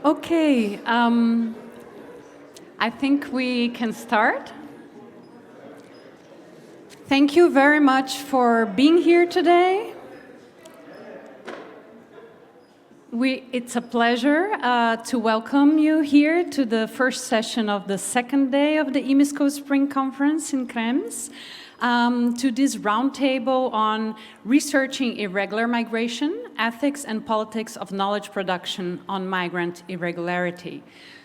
Okay, I think we can start. Thank you very much for being here today. It's a pleasure to welcome you here to the first session of the second day of the IMISCOE Spring Conference in Krems, to this roundtable on researching irregular migration, ethics and politics of knowledge production on migrant irregularity.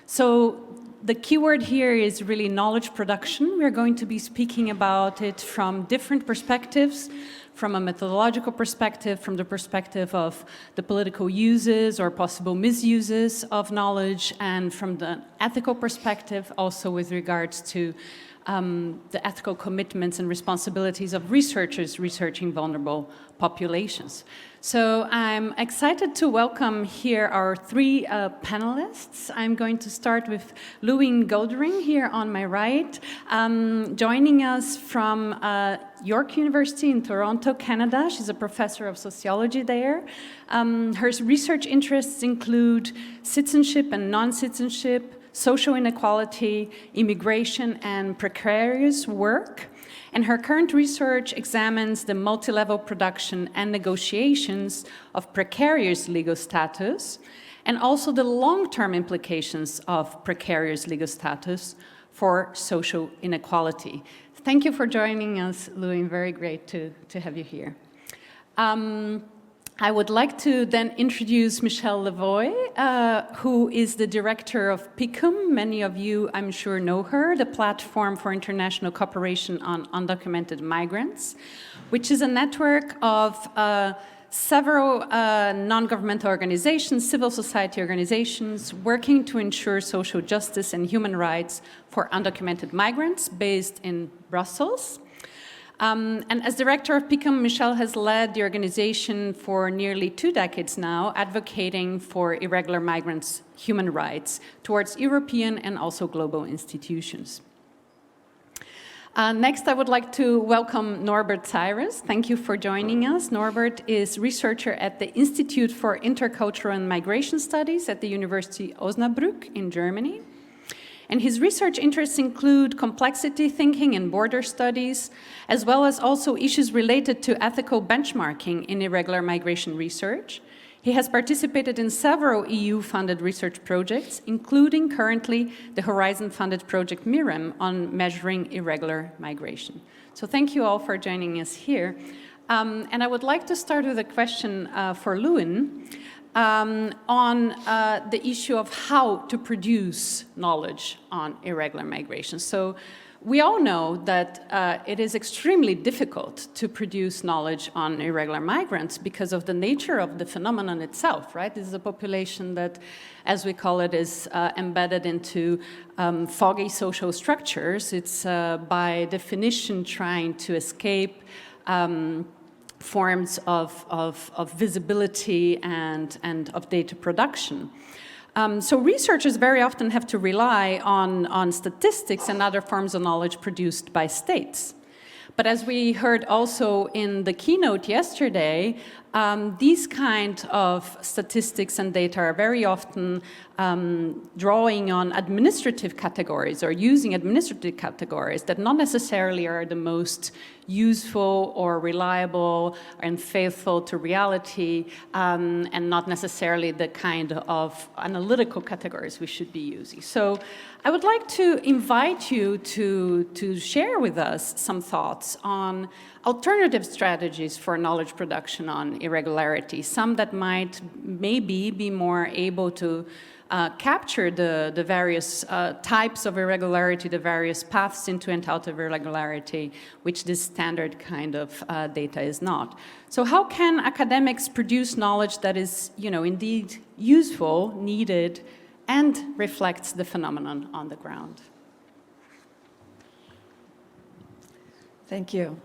So the keyword here is really knowledge production. We're going to be speaking about it from different perspectives, from a methodological perspective, from the perspective of the political uses or possible misuses of knowledge, and from the ethical perspective, also with regards to the ethical commitments and responsibilities of researchers researching vulnerable populations. So I'm excited to welcome here our three panelists. I'm going to start with Luin Goldring here on my right, joining us from York University in Toronto, Canada. She's a professor of sociology there. Her research interests include citizenship and non-citizenship, social inequality, immigration, and precarious work. And her current research examines the multi-level production and negotiations of precarious legal status, and also the long-term implications of precarious legal status for social inequality. Thank you for joining us, Luin. Very great to have you here. I would like to then introduce Michele Levoy, who is the director of PICUM. Many of you, I'm sure, know her, the Platform for International Cooperation on Undocumented Migrants, which is a network of several non-governmental organizations, civil society organizations, working to ensure social justice and human rights for undocumented migrants based in Brussels. And as director of PICUM, Michele has led the organization for nearly 2 decades now, advocating for irregular migrants' human rights towards European and also global institutions. Next, I would like to welcome Norbert Cyrus. Thank you for joining us. Norbert is researcher at the Institute for Intercultural and Migration Studies at the University Osnabrück in Germany. And his research interests include complexity thinking and border studies, as well as also issues related to ethical benchmarking in irregular migration research. He has participated in several EU-funded research projects, including currently the Horizon-funded project MIREM on measuring irregular migration. So thank you all for joining us here. And I would like to start with a question for Luin. On the issue of how to produce knowledge on irregular migration. So we all know that it is extremely difficult to produce knowledge on irregular migrants because of the nature of the phenomenon itself, right? This is a population that, as we call it, is embedded into foggy social structures. It's by definition trying to escape forms of visibility and of data production. So researchers very often have to rely on statistics and other forms of knowledge produced by states. But as we heard also in the keynote yesterday, these kind of statistics and data are very often drawing on administrative categories or using administrative categories that not necessarily are the most useful or reliable and faithful to reality, and not necessarily the kind of analytical categories we should be using. So I would like to invite you to share with us some thoughts on alternative strategies for knowledge production on irregularity, some that might maybe be more able to capture the various types of irregularity, the various paths into and out of irregularity, which this standard kind of data is not. So how can academics produce knowledge that is, indeed useful, needed, and reflects the phenomenon on the ground? Thank you.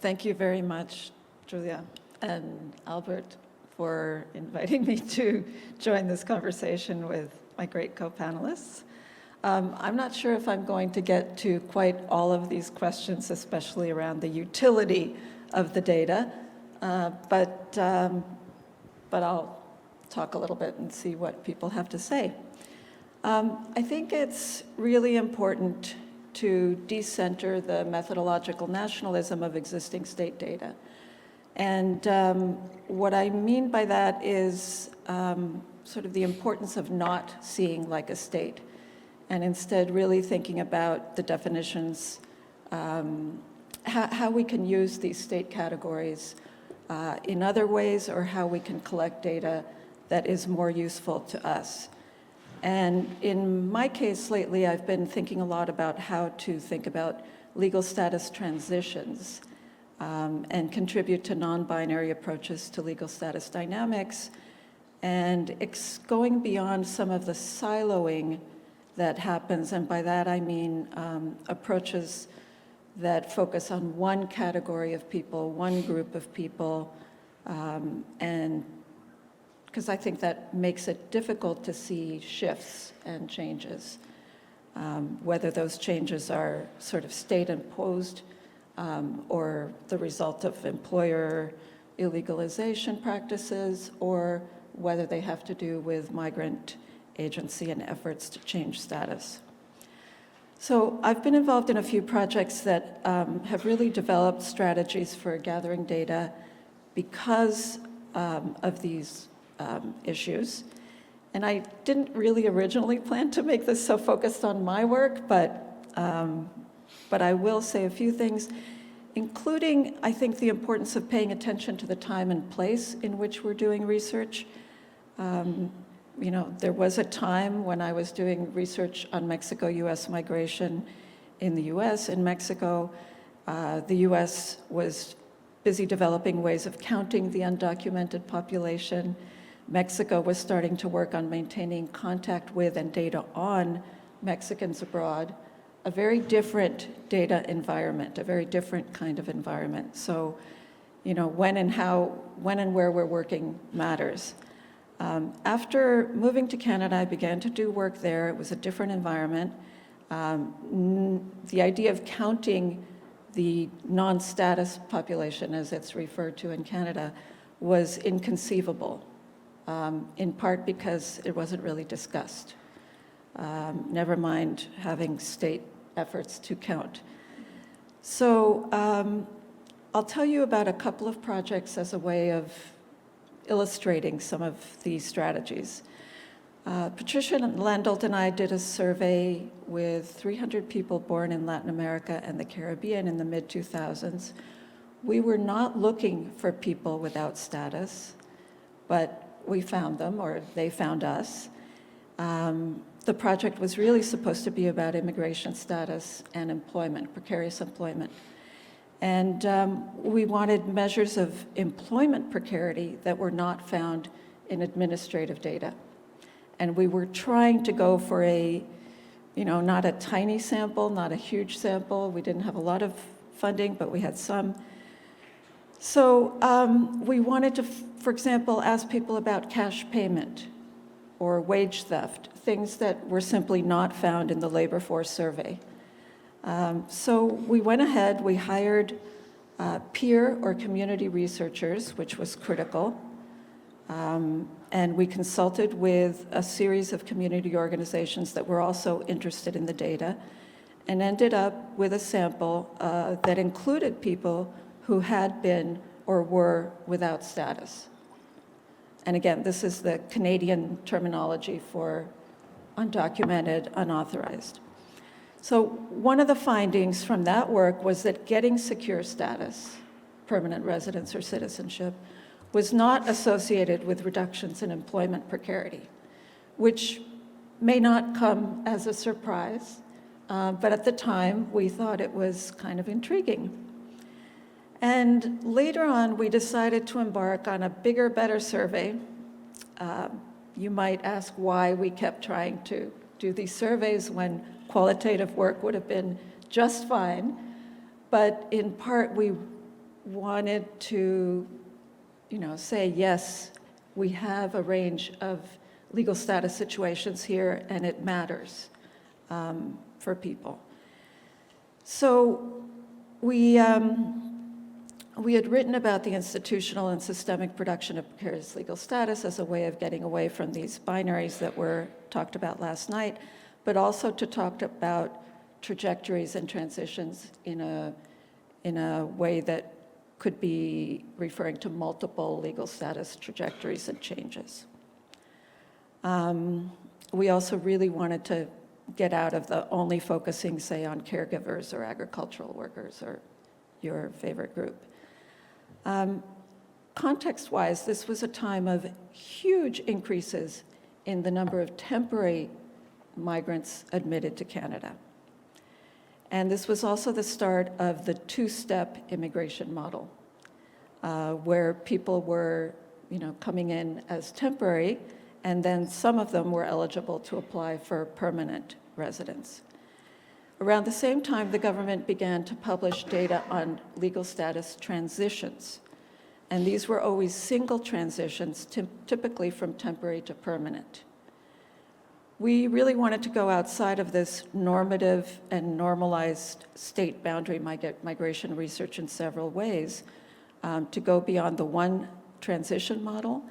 Thank you very much, Julia and Albert, for inviting me to join this conversation with my great co-panelists. I'm not sure if I'm going to get to quite all of these questions, especially around the utility of the data, but I'll talk a little bit and see what people have to say. I think it's really important to decenter the methodological nationalism of existing state data. And what I mean by that is sort of the importance of not seeing like a state, and instead really thinking about the definitions, how we can use these state categories in other ways, or how we can collect data that is more useful to us. And in my case lately, I've been thinking a lot about how to think about legal status transitions and contribute to non-binary approaches to legal status dynamics, and going beyond some of the siloing that happens, and by that I mean approaches that focus on one category of people, one group of people, and because I think that makes it difficult to see shifts and changes, whether those changes are sort of state-imposed or the result of employer illegalization practices, or whether they have to do with migrant agency and efforts to change status. So I've been involved in a few projects that have really developed strategies for gathering data because of these issues. And I didn't really originally plan to make this so focused on my work, but I will say a few things, including, I think, the importance of paying attention to the time and place in which we're doing research. You know, there was a time when I was doing research on Mexico-US migration in the US. In Mexico, the US was busy developing ways of counting the undocumented population. Mexico was starting to work on maintaining contact with and data on Mexicans abroad, a very different data environment, a very different kind of environment. So, you know, when and where we're working matters. After moving to Canada, I began to do work there. It was a different environment. The idea of counting the non-status population, as it's referred to in Canada, was inconceivable, in part because it wasn't really discussed. Never mind having state efforts to count. So I'll tell you about a couple of projects as a way of illustrating some of these strategies. Patricia Landolt and I did a survey with 300 people born in Latin America and the Caribbean in the mid-2000s. We were not looking for people without status, but we found them, or they found us. The project was really supposed to be about immigration status and employment, precarious employment. And we wanted measures of employment precarity that were not found in administrative data. And we were trying to go for a, you know, not a tiny sample, not a huge sample. We didn't have a lot of funding, but we had some. So we wanted to, for example, ask people about cash payment or wage theft, things that were simply not found in the labor force survey. So we went ahead, we hired peer or community researchers, which was critical, and we consulted with a series of community organizations that were also interested in the data, and ended up with a sample that included people who had been or were without status. And again, this is the Canadian terminology for undocumented, unauthorized. So one of the findings from that work was that getting secure status, permanent residence or citizenship, was not associated with reductions in employment precarity, which may not come as a surprise, but at the time we thought it was kind of intriguing. And later on, we decided to embark on a bigger, better survey. You might ask why we kept trying to do these surveys when qualitative work would have been just fine, but in part we wanted to, you know, say, yes, we have a range of legal status situations here and it matters for people. So we We had written about the institutional and systemic production of precarious legal status as a way of getting away from these binaries that were talked about last night, but also to talk about trajectories and transitions in a way that could be referring to multiple legal status trajectories and changes. We also really wanted to get out of the only focusing, say, on caregivers or agricultural workers or your favorite group. Context-wise, this was a time of huge increases in the number of temporary migrants admitted to Canada. And this was also the start of the two-step immigration model, where people were, coming in as temporary, and then some of them were eligible to apply for permanent residence. Around the same time, the government began to publish data on legal status transitions. And these were always single transitions, typically from temporary to permanent. We really wanted to go outside of this normative and normalized state boundary migration research in several ways, to go beyond the one transition model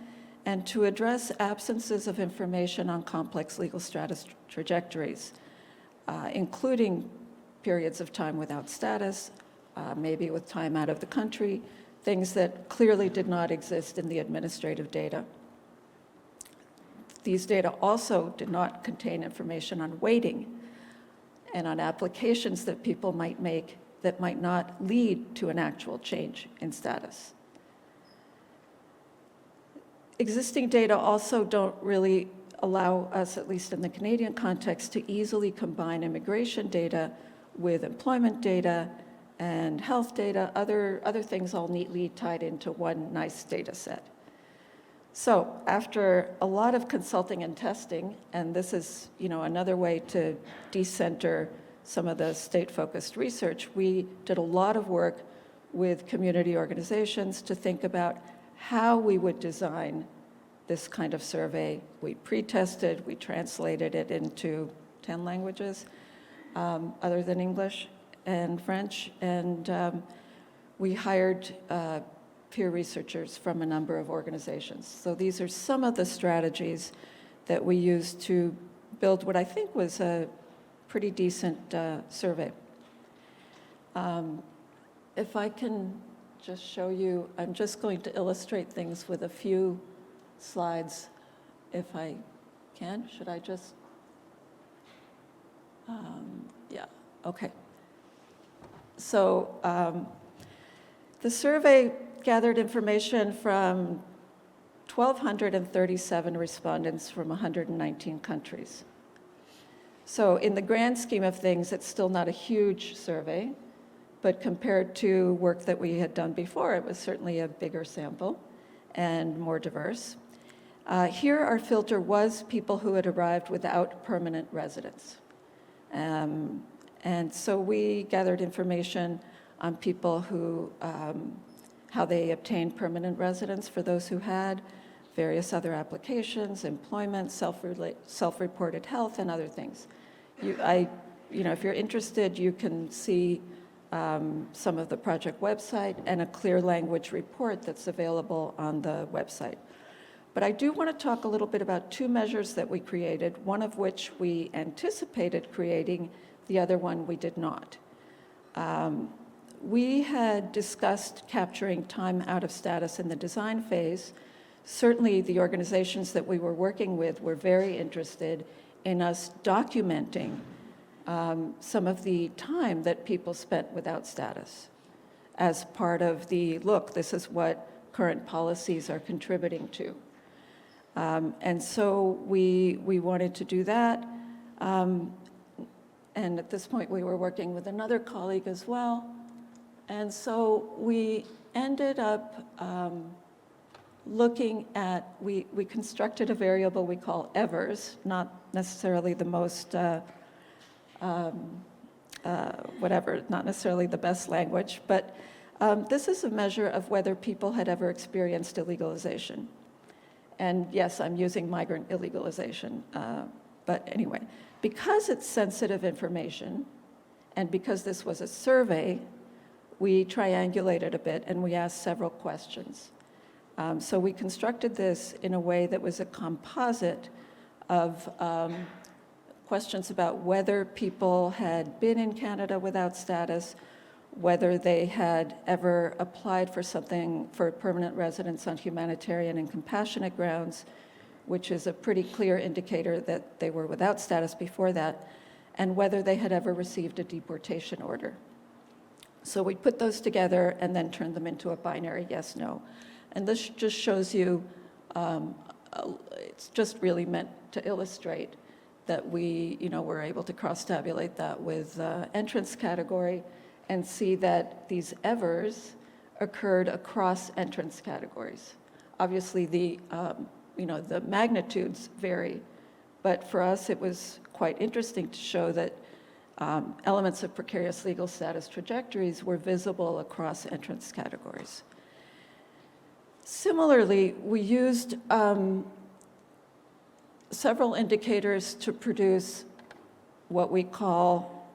and to address absences of information on complex legal status trajectories, including periods of time without status, maybe with time out of the country, things that clearly did not exist in the administrative data. These data also did not contain information on waiting and on applications that people might make that might not lead to an actual change in status. Existing data also don't really allow us, at least in the Canadian context, to easily combine immigration data with employment data and health data, other things all neatly tied into one nice data set. So after a lot of consulting and testing, and this is another way to decenter some of the state-focused research, we did a lot of work with community organizations to think about how we would design this kind of survey. We pre-tested, we translated it into 10 languages other than English and French, and we hired peer researchers from a number of organizations. So these are some of the strategies that we used to build what I think was a pretty decent survey. If I can just show you, I'm just going to illustrate things with a few slides, if I can. Should I just? Yeah, okay. So the survey gathered information from 1,237 respondents from 119 countries. So in the grand scheme of things, it's still not a huge survey, but compared to work that we had done before, it was certainly a bigger sample and more diverse. Here, our filter was people who had arrived without permanent residence. And so we gathered information on people who, how they obtained permanent residence for those who had, various other applications, employment, self-reported health, and other things. If you're interested, you can see some of the project website and a clear language report that's available on the website. But I do want to talk a little bit about two measures that we created, one of which we anticipated creating, the other one we did not. We had discussed capturing time out of status in the design phase. Certainly the organizations that we were working with were very interested in us documenting some of the time that people spent without status as part of the, look, this is what current policies are contributing to. And so we wanted to do that. And at this point, we were working with another colleague as well. And so we ended up looking at, we constructed a variable we call evers, not necessarily the most, not necessarily the best language, but this is a measure of whether people had ever experienced illegalization. And yes, I'm using migrant illegalization, but anyway, because it's sensitive information, and because this was a survey, we triangulated a bit and we asked several questions. So we constructed this in a way that was a composite of questions about whether people had been in Canada without status, whether they had ever applied for something for permanent residence on humanitarian and compassionate grounds, which is a pretty clear indicator that they were without status before that, and whether they had ever received a deportation order. So we put those together and then turned them into a binary yes/no. And this just shows you, it's just really meant to illustrate that we, were able to cross-tabulate that with entrance category and see that these evers occurred across entrance categories. Obviously, the magnitudes vary, but for us, it was quite interesting to show that elements of precarious legal status trajectories were visible across entrance categories. Similarly, we used several indicators to produce what we call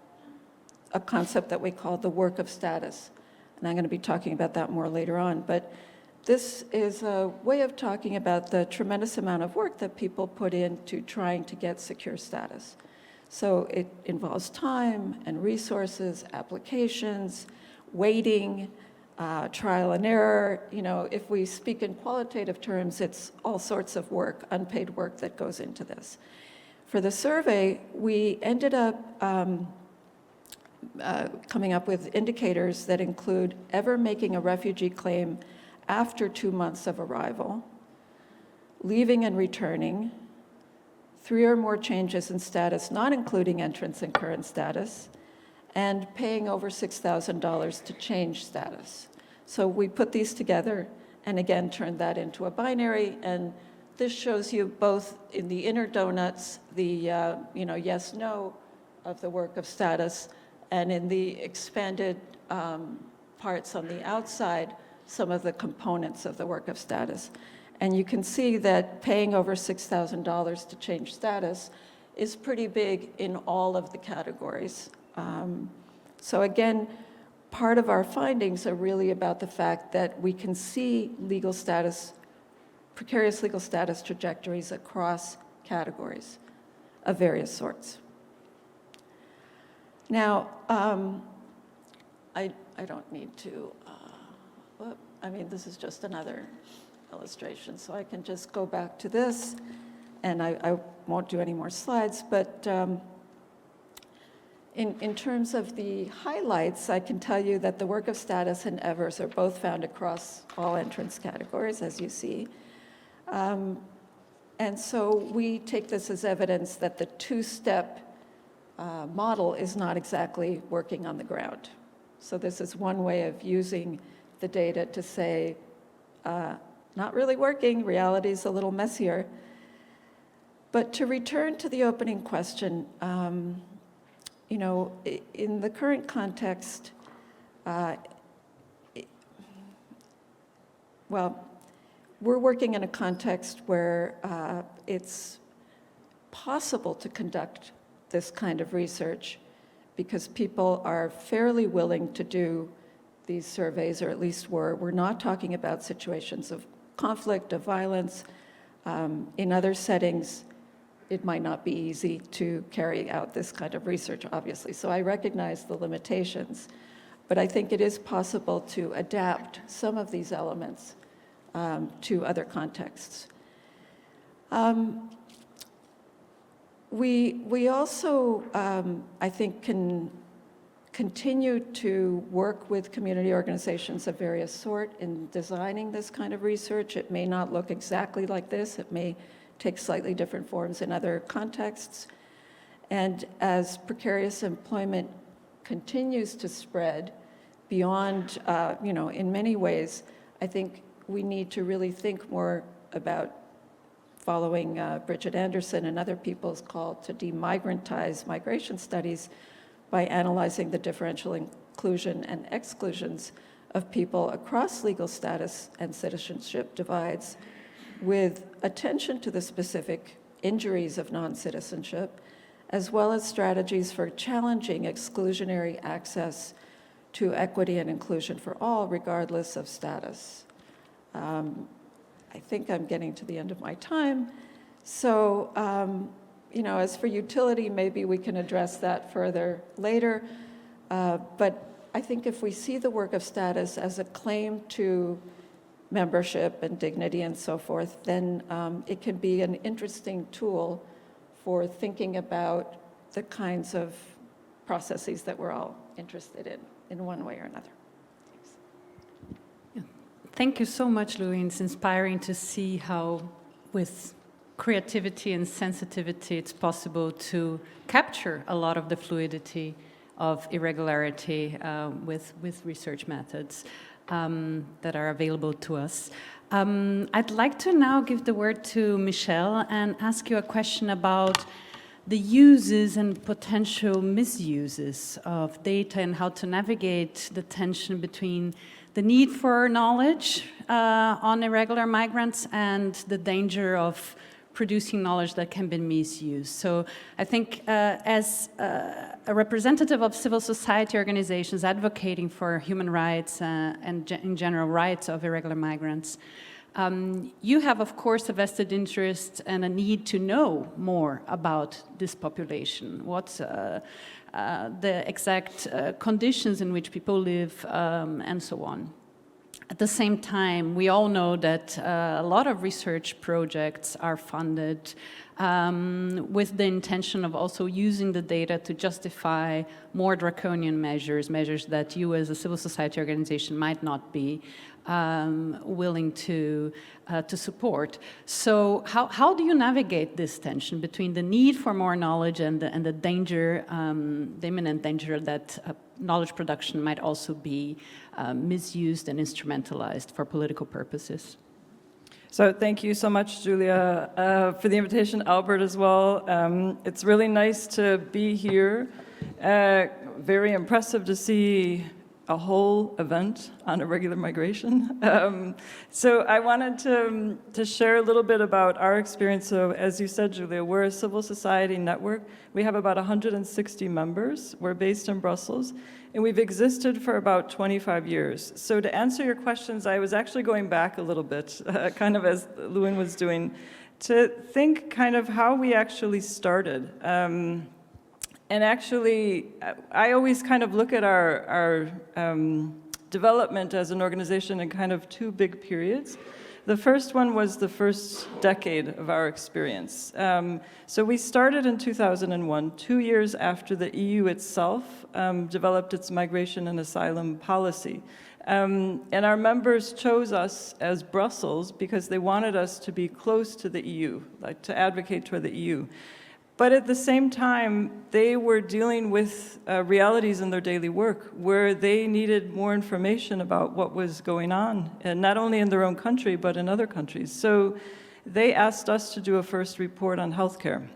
a concept that we call the work of status. And I'm going to be talking about that more later on. But this is a way of talking about the tremendous amount of work that people put into trying to get secure status. So it involves time and resources, applications, waiting, trial and error. If we speak in qualitative terms, it's all sorts of work, unpaid work that goes into this. For the survey, we ended up coming up with indicators that include ever making a refugee claim after 2 months of arrival, leaving and returning, 3 or more changes in status, not including entrance and current status, and paying over $6,000 to change status. So we put these together and again turned that into a binary, and this shows you both in the inner donuts the yes, no of the work of status, and in the expanded parts on the outside, some of the components of the work of status. And you can see that paying over $6,000 to change status is pretty big in all of the categories. So again, part of our findings are really about the fact that we can see legal status, precarious legal status trajectories across categories of various sorts. Now, I don't need to, this is just another illustration, so I can just go back to this, and I won't do any more slides, but in terms of the highlights, I can tell you that the work of status and evers are both found across all entrance categories, as you see. And so we take this as evidence that the two-step model is not exactly working on the ground. So this is one way of using the data to say, not really working, reality is a little messier. But to return to the opening question, in the current context, we're working in a context where it's possible to conduct this kind of research because people are fairly willing to do these surveys, or at least we're not talking about situations of conflict, of violence. In other settings, it might not be easy to carry out this kind of research, obviously. So I recognize the limitations, but I think it is possible to adapt some of these elements to other contexts. We also, I think, can continue to work with community organizations of various sort in designing this kind of research. It may not look exactly like this. It may take slightly different forms in other contexts. And as precarious employment continues to spread beyond, in many ways, I think we need to really think more about following Bridget Anderson and other people's call to demigrantize migration studies by analyzing the differential inclusion and exclusions of people across legal status and citizenship divides, with attention to the specific injuries of non-citizenship, as well as strategies for challenging exclusionary access to equity and inclusion for all, regardless of status. I think I'm getting to the end of my time. So, as for utility, maybe we can address that further later. But I think if we see the work of status as a claim to membership and dignity and so forth, then it can be an interesting tool for thinking about the kinds of processes that we're all interested in one way or another. Thanks. Thank you so much, Luin. It's inspiring to see how, with creativity and sensitivity, it's possible to capture a lot of the fluidity of irregularity with research methods that are available to us. I'd like to now give the word to Michele and ask you a question about the uses and potential misuses of data and how to navigate the tension between the need for knowledge on irregular migrants and the danger of producing knowledge that can be misused. So I think as a representative of civil society organizations advocating for human rights and in general rights of irregular migrants, you have, of course, a vested interest and a need to know more about this population. What's the exact conditions in which people live and so on. At the same time, we all know that a lot of research projects are funded with the intention of also using the data to justify more draconian measures that you as a civil society organization might not be willing to support. So how do you navigate this tension between the need for more knowledge and the danger, the imminent danger that knowledge production might also be misused and instrumentalized for political purposes? So thank you so much, Julia, for the invitation, Albert as well. It's really nice to be here. Very impressive to see a whole event on irregular migration. So I wanted to share a little bit about our experience. So as you said, Julia, we're a civil society network. We have about 160 members. We're based in Brussels, and we've existed for about 25 years. So to answer your questions, I was actually going back a little bit, kind of as Luin was doing, to think kind of how we actually started. And actually, I always kind of look at our development as an organization in kind of two big periods. The first one was the first decade of our experience. So we started in 2001, 2 years after the EU itself developed its migration and asylum policy. And our members chose us as Brussels because they wanted us to be close to the EU, like to advocate toward the EU. But at the same time, they were dealing with realities in their daily work where they needed more information about what was going on, and not only in their own country, but in other countries. So they asked us to do a first report on healthcare,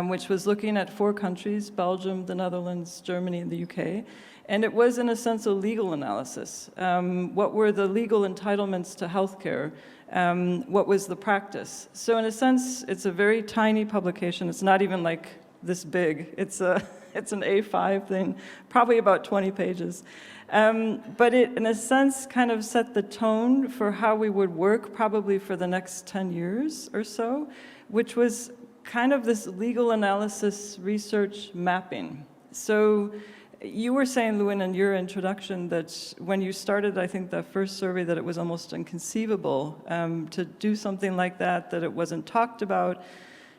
which was looking at 4 countries, Belgium, the Netherlands, Germany, and the UK. And it was, in a sense, a legal analysis. What were the legal entitlements to healthcare? What was the practice? So in a sense, it's a very tiny publication. It's not even like this big. It's an A5 thing, probably about 20 pages. But it, in a sense, kind of set the tone for how we would work probably for the next 10 years or so, which was kind of this legal analysis research mapping. So you were saying, Luin, in your introduction that when you started, I think, the first survey, that it was almost inconceivable to do something like that it wasn't talked about.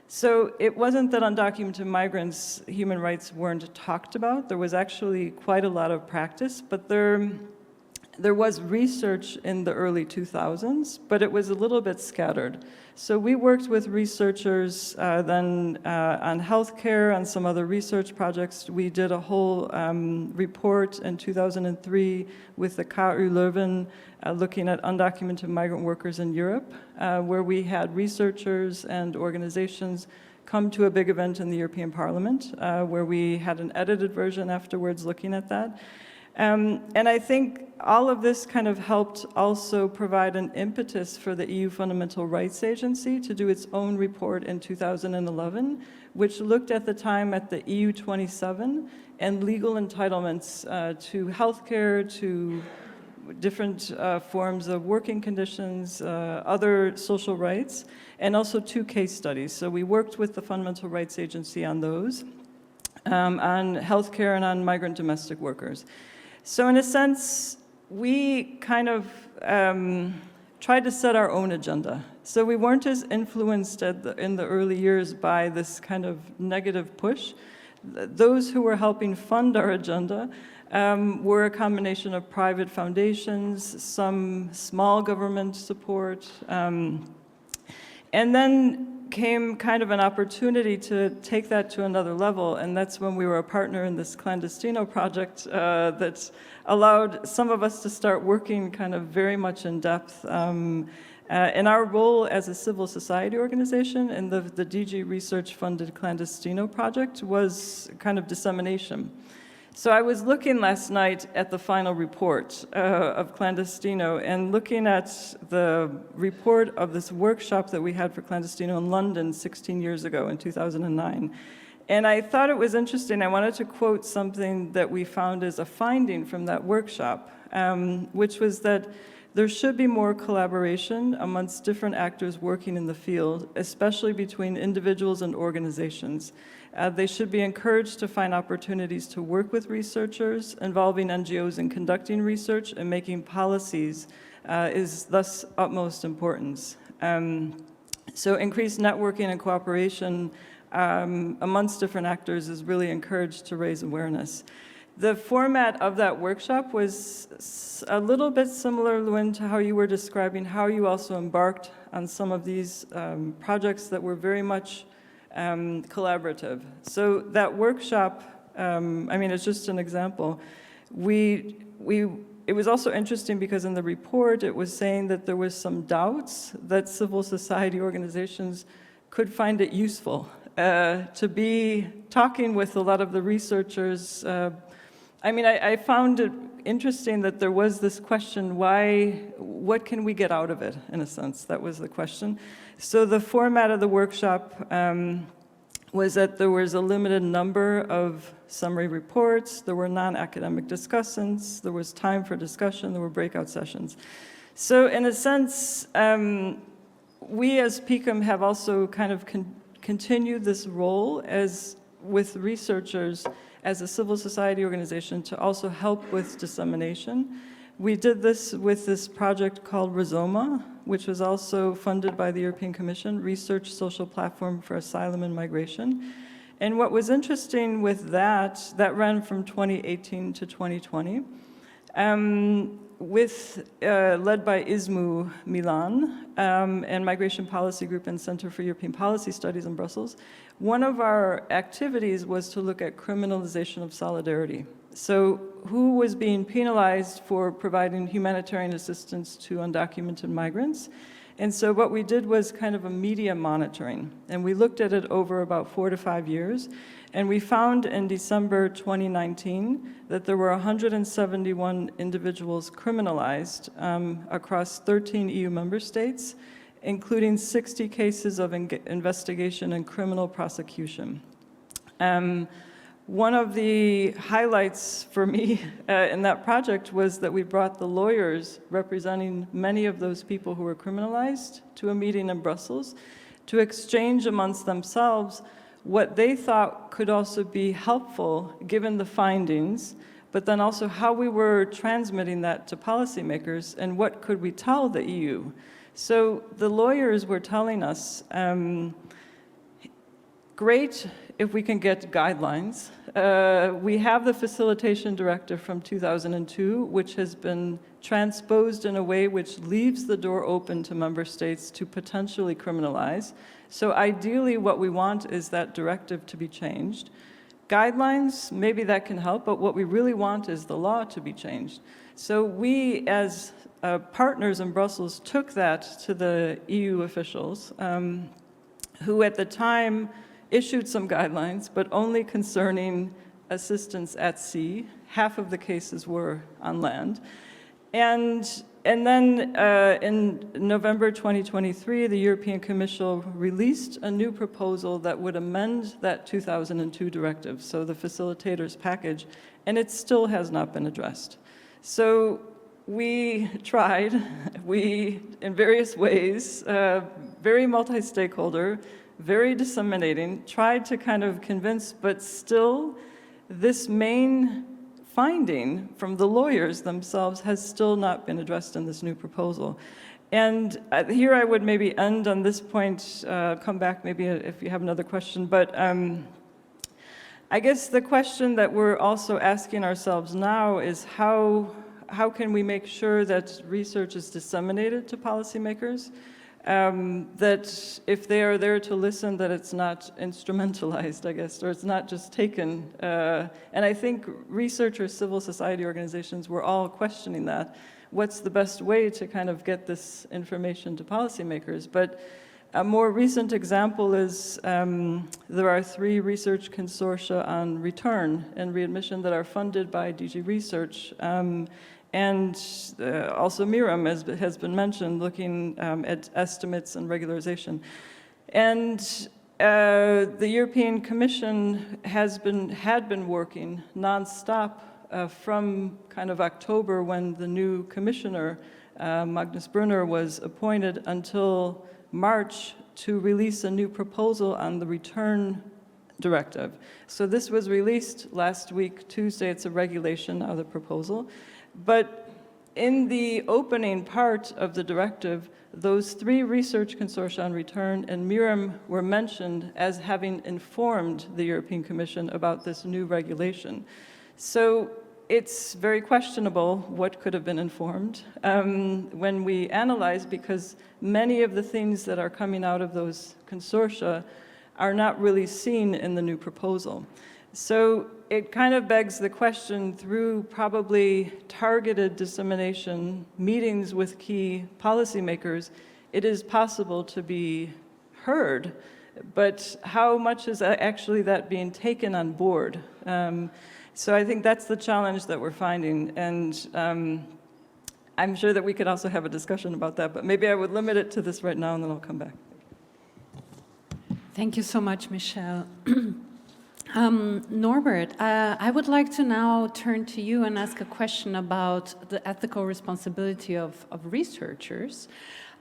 So it wasn't that undocumented migrants' human rights weren't talked about. There was actually quite a lot of practice, but there was research in the early 2000s, but it was a little bit scattered. So we worked with researchers then on healthcare, on some other research projects. We did a whole report in 2003 with the KU Leuven looking at undocumented migrant workers in Europe, where we had researchers and organizations come to a big event in the European Parliament, where we had an edited version afterwards looking at that. And I think all of this kind of helped also provide an impetus for the EU Fundamental Rights Agency to do its own report in 2011, which looked at the time at the EU 27 and legal entitlements to healthcare, to different forms of working conditions, other social rights, and also 2 case studies. So we worked with the Fundamental Rights Agency on those, on healthcare and on migrant domestic workers. So in a sense, we kind of tried to set our own agenda. So we weren't as influenced in the early years by this kind of negative push. Those who were helping fund our agenda were a combination of private foundations, some small government support, and then came kind of an opportunity to take that to another level, and that's when we were a partner in this Clandestino project that allowed some of us to start working kind of very much in depth. And our role as a civil society organization in the DG Research-funded Clandestino project was kind of dissemination. So I was looking last night at the final report of Clandestino and looking at the report of this workshop that we had for Clandestino in London 16 years ago in 2009. And I thought it was interesting. I wanted to quote something that we found as a finding from that workshop, which was that there should be more collaboration amongst different actors working in the field, especially between individuals and organizations. They should be encouraged to find opportunities to work with researchers, involving NGOs in conducting research and making policies is thus utmost importance. So increased networking and cooperation amongst different actors is really encouraged to raise awareness. The format of that workshop was a little bit similar, Luin, to how you were describing how you also embarked on some of these projects that were very much collaborative. So that workshop, I mean, it's just an example. It was also interesting because in the report it was saying that there was some doubts that civil society organizations could find it useful to be talking with a lot of the researchers. I mean, I found it interesting that there was this question, what can we get out of it, in a sense? That was the question. So the format of the workshop was that there was a limited number of summary reports, there were non-academic discussants, there was time for discussion, there were breakout sessions. So in a sense, we as PICUM have also kind of continued this role as with researchers as a civil society organization to also help with dissemination. We did this with this project called Rhizoma, which was also funded by the European Commission, Research Social Platform for Asylum and Migration. And what was interesting with that ran from 2018 to 2020, led by ISMU Milan and Migration Policy Group and Center for European Policy Studies in Brussels. One of our activities was to look at criminalization of solidarity. So who was being penalized for providing humanitarian assistance to undocumented migrants? And so what we did was kind of a media monitoring, and we looked at it over about 4 to 5 years, and we found in December 2019 that there were 171 individuals criminalized across 13 EU member states, including 60 cases of investigation and criminal prosecution. One of the highlights for me in that project was that we brought the lawyers representing many of those people who were criminalized to a meeting in Brussels to exchange amongst themselves what they thought could also be helpful given the findings, but then also how we were transmitting that to policymakers and what could we tell the EU. So the lawyers were telling us, great if we can get guidelines. We have the Facilitation Directive from 2002, which has been transposed in a way which leaves the door open to member states to potentially criminalize. So ideally what we want is that directive to be changed. Guidelines, maybe that can help, but what we really want is the law to be changed. So we, as partners in Brussels, took that to the EU officials, who at the time issued some guidelines, but only concerning assistance at sea. Half of the cases were on land. And then in November 2023, the European Commission released a new proposal that would amend that 2002 directive, so the facilitators package, and it still has not been addressed. So we tried, in various ways, very multi-stakeholder, very disseminating, tried to kind of convince, but still this main finding from the lawyers themselves has still not been addressed in this new proposal. And here I would maybe end on this point, come back maybe if you have another question, but I guess the question that we're also asking ourselves now is how can we make sure that research is disseminated to policymakers? That if they are there to listen, that it's not instrumentalized, I guess, or it's not just taken. And I think researchers, civil society organizations, were all questioning that. What's the best way to kind of get this information to policymakers? But a more recent example is there are 3 research consortia on return and readmission that are funded by DG Research. And also MIRAM, as has been mentioned, looking at estimates and regularization. And the European Commission had been working nonstop from kind of October when the new commissioner, Magnus Brunner, was appointed until March to release a new proposal on the return directive. So this was released last week, Tuesday. It's a regulation of the proposal. But in the opening part of the directive, those 3 research consortia on return and MIRAM were mentioned as having informed the European Commission about this new regulation. So it's very questionable what could have been informed when we analyze, because many of the things that are coming out of those consortia are not really seen in the new proposal. So it kind of begs the question, through probably targeted dissemination, meetings with key policymakers, it is possible to be heard, but how much is actually that being taken on board? So I think that's the challenge that we're finding, and I'm sure that we could also have a discussion about that, but maybe I would limit it to this right now and then I'll come back. Thank you so much, Michele. Norbert, I would like to now turn to you and ask a question about the ethical responsibility of researchers,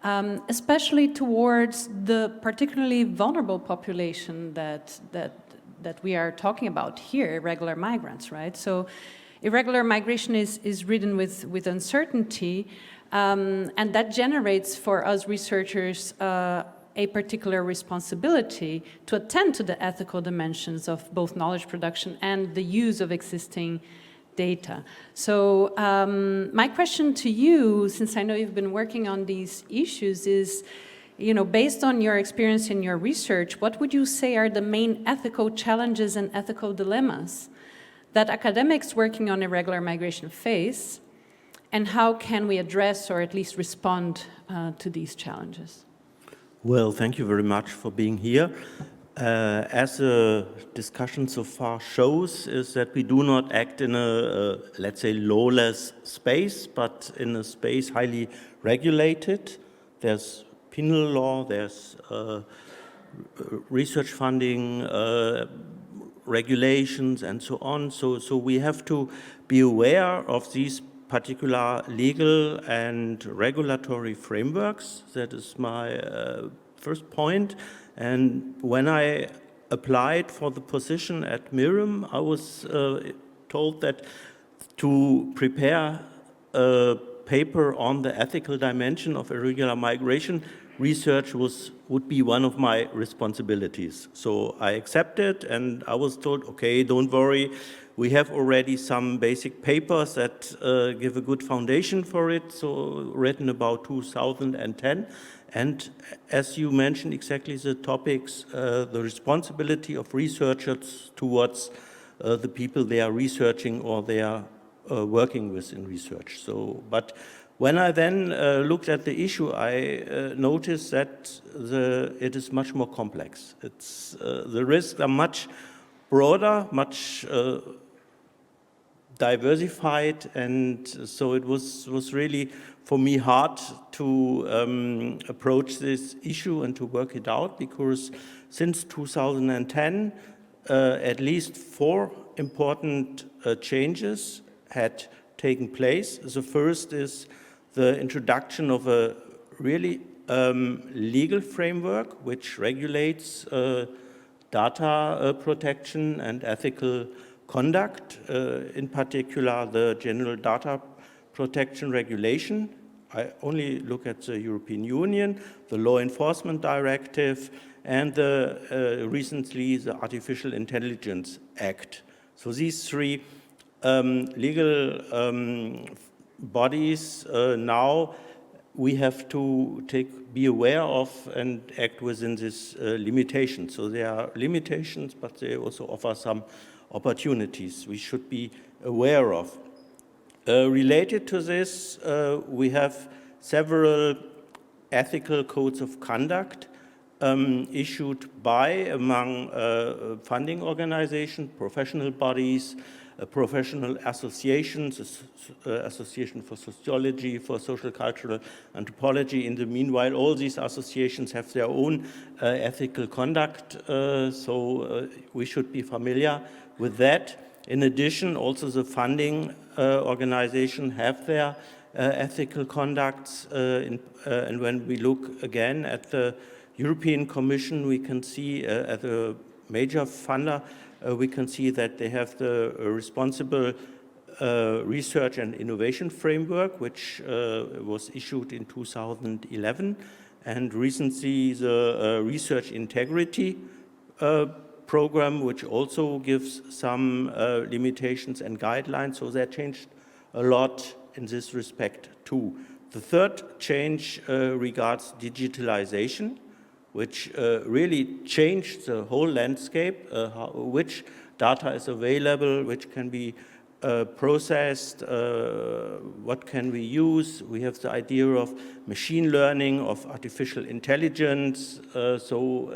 especially towards the particularly vulnerable population that we are talking about here, irregular migrants, right? So irregular migration is ridden with uncertainty, and that generates for us researchers a particular responsibility to attend to the ethical dimensions of both knowledge production and the use of existing data. So my question to you, since I know you've been working on these issues, is, based on your experience in your research, what would you say are the main ethical challenges and ethical dilemmas that academics working on irregular migration face, and how can we address or at least respond to these challenges? Well, thank you very much for being here. As the discussion so far shows, is that we do not act in a, let's say, lawless space, but in a space highly regulated. There's penal law, there's research funding, regulations, and so on. So we have to be aware of these particular legal and regulatory frameworks. That is my first point. And when I applied for the position at MIRAM, I was told that to prepare a paper on the ethical dimension of irregular migration, research would be one of my responsibilities. So I accepted, and I was told, okay, don't worry, we have already some basic papers that give a good foundation for it, so written about 2010. And as you mentioned exactly the topics, the responsibility of researchers towards the people they are researching or they are working with in research. So, but when I then looked at the issue, I noticed that it is much more complex. The risks are much broader, much diversified, and so it was really for me hard to approach this issue and to work it out, because since 2010 at least 4 important changes had taken place. The first is the introduction of a really legal framework which regulates data protection and ethical conduct, in particular the General Data Protection Regulation. I only look at the European Union, the Law Enforcement Directive, and recently the Artificial Intelligence Act. So these 3 legal bodies now we have to be aware of and act within this limitation. So there are limitations, but they also offer some opportunities we should be aware of. Related to this, we have several ethical codes of conduct issued by, among funding organizations, professional bodies, professional associations, Association for Sociology, for Social Cultural Anthropology. In the meanwhile, all these associations have their own ethical conduct, so we should be familiar with that. In addition, also the funding organization have their ethical conducts, and when we look again at the European Commission, we can see at a major funder, we can see that they have the responsible research and innovation framework, which was issued in 2011, and recently the research integrity program, which also gives some limitations and guidelines. So that changed a lot in this respect too. The third change regards digitalization, which really changed the whole landscape, which data is available, which can be processed, what can we use. We have the idea of machine learning, of artificial intelligence, so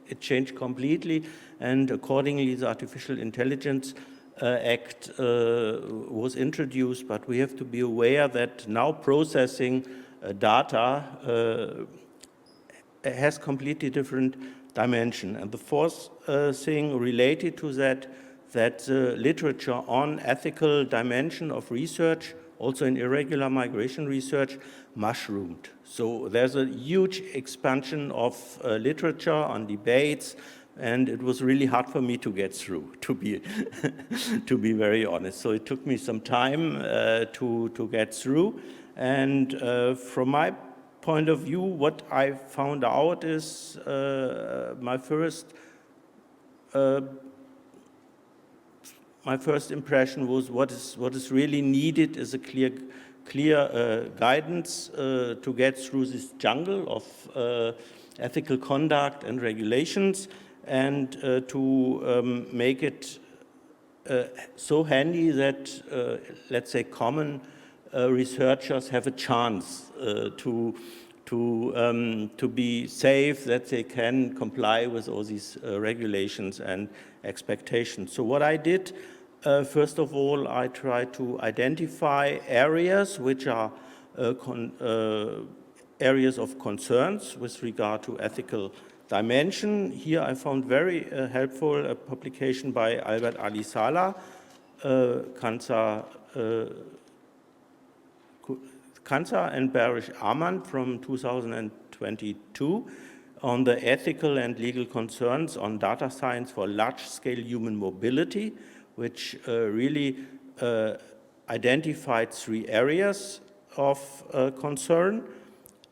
it changed completely, and accordingly the Artificial Intelligence Act was introduced, but we have to be aware that now processing data has completely different dimension. And the fourth thing related to that the literature on ethical dimension of research, also in irregular migration research, mushroomed. So there's a huge expansion of literature on debates, and it was really hard for me to get through, to be to be very honest. So it took me some time to get through, and from my point of view, what I found out is my first impression was what is really needed is a clear guidance to get through this jungle of ethical conduct and regulations, and to make it so handy that, let's say, common researchers have a chance to be safe, that they can comply with all these regulations and expectations. So what I did, first of all, I tried to identify areas which are areas of concerns with regard to ethical dimension. Here I found very helpful a publication by Albert Ali Saleh, Kansa and Barish Aman from 2022 on the ethical and legal concerns on data science for large-scale human mobility, which really identified 3 areas of concern.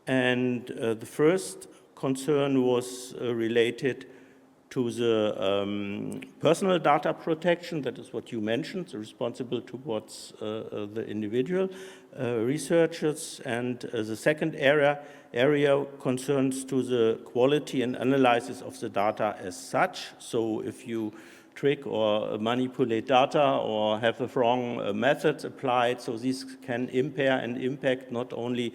And the first concern was related to the personal data protection, that is what you mentioned, responsible towards the individual researchers. And the second area concerns to the quality and analysis of the data as such. So if you trick or manipulate data or have the wrong methods applied, so these can impair and impact not only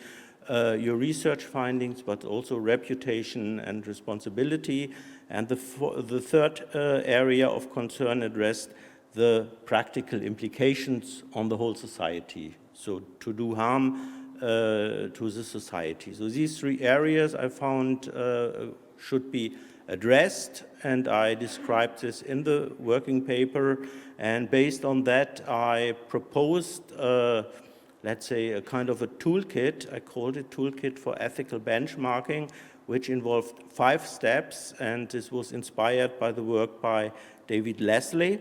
your research findings, but also reputation and responsibility. And the third area of concern addressed the practical implications on the whole society, so to do harm to the society. So these three areas I found should be addressed, and I described this in the working paper, and based on that I proposed let's say a kind of a toolkit. I called it Toolkit for Ethical Benchmarking, which involved 5 steps, and this was inspired by the work by David Leslie,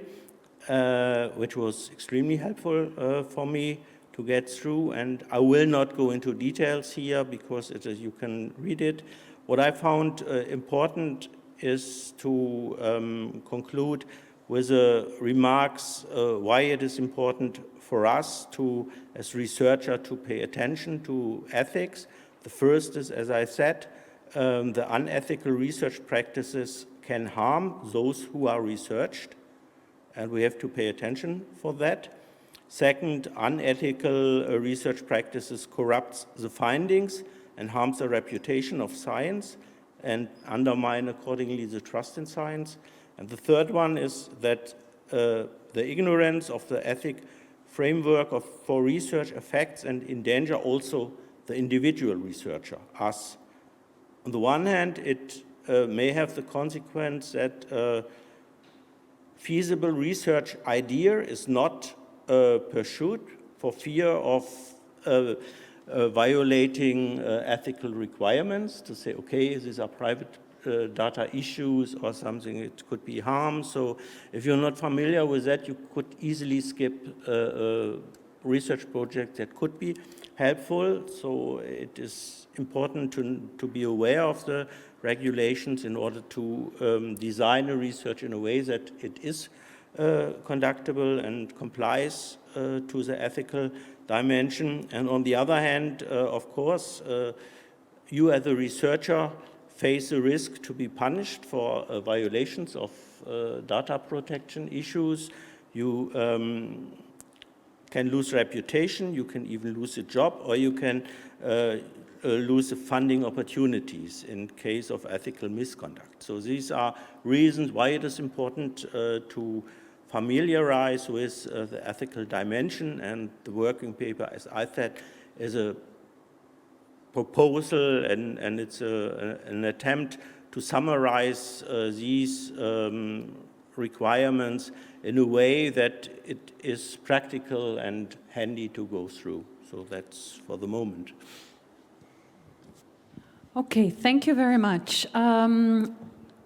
which was extremely helpful for me to get through, and I will not go into details here because you can read it. What I found important is to conclude with remarks why it is important for us to, as researcher, to pay attention to ethics. The first is, as I said, the unethical research practices can harm those who are researched, and we have to pay attention for that. Second, unethical research practices corrupts the findings and harms the reputation of science and undermine accordingly the trust in science. And the third one is that the ignorance of the ethic framework for research affects and endanger also the individual researcher, us. On the one hand, it may have the consequence that feasible research idea is not pursued for fear of violating ethical requirements, to say, okay, these are private data issues or something, it could be harm. So if you're not familiar with that, you could easily skip a research project that could be helpful. So it is important to be aware of the regulations in order to design a research in a way that it is conductible and complies to the ethical dimension. And on the other hand, of course, you as a researcher face the risk to be punished for violations of data protection issues. You can lose reputation, you can even lose a job, or you can lose the funding opportunities in case of ethical misconduct. So these are reasons why it is important to familiarize with the ethical dimension, and the working paper, as I said, is a proposal and it's an attempt to summarize these requirements in a way that it is practical and handy to go through. So that's for the moment. Okay, thank you very much.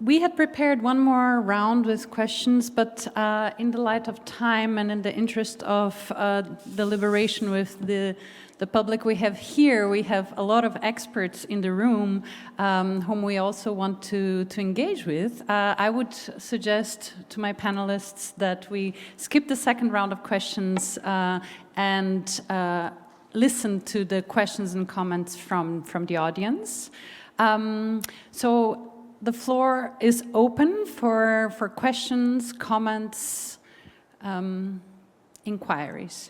We had prepared one more round with questions, but in the light of time and in the interest of deliberation with the public we have here, we have a lot of experts in the room whom we also want to engage with. I would suggest to my panelists that we skip the second round of questions and listen to the questions and comments from the audience. So the floor is open for questions, comments, inquiries.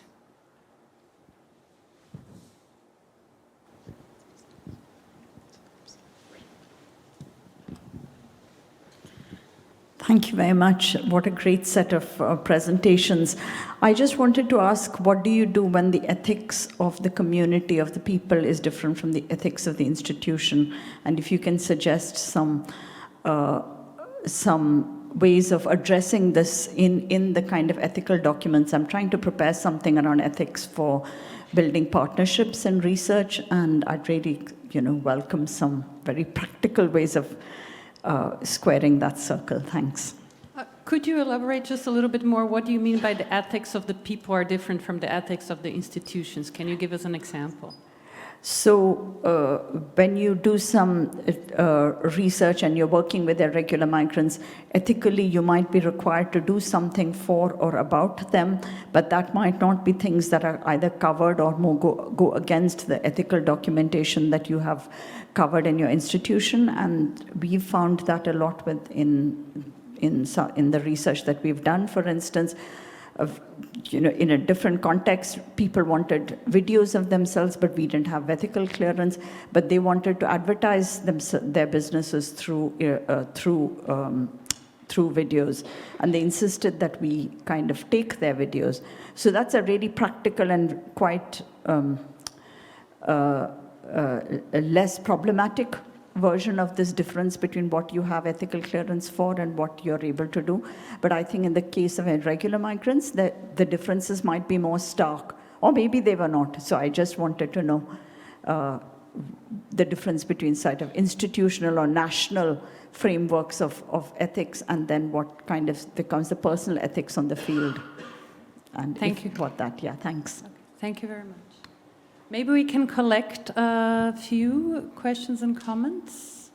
Thank you very much. What a great set of presentations. I just wanted to ask, what do you do when the ethics of the community, of the people, is different from the ethics of the institution? And if you can suggest some ways of addressing this in the kind of ethical documents. I'm trying to prepare something around ethics for building partnerships and research, and I'd really, welcome some very practical ways of squaring that circle. Thanks. Could you elaborate just a little bit more? What do you mean by the ethics of the people are different from the ethics of the institutions? Can you give us an example? So when you do some research and you're working with irregular migrants, ethically you might be required to do something for or about them, but that might not be things that are either covered or more go against the ethical documentation that you have covered in your institution. And we've found that a lot in the research that we've done. For instance, in a different context, people wanted videos of themselves, but we didn't have ethical clearance. But they wanted to advertise their businesses through through videos, and they insisted that we kind of take their videos. So that's a really practical and quite a less problematic version of this difference between what you have ethical clearance for and what you're able to do. But I think in the case of irregular migrants, the differences might be more stark, or maybe they were not. So I just wanted to know the difference between sort of institutional or national frameworks of ethics and then what kind of becomes the personal ethics on the field. And Thank you. What that, yeah, thanks. Okay. Thank you very much. Maybe we can collect a few questions and comments.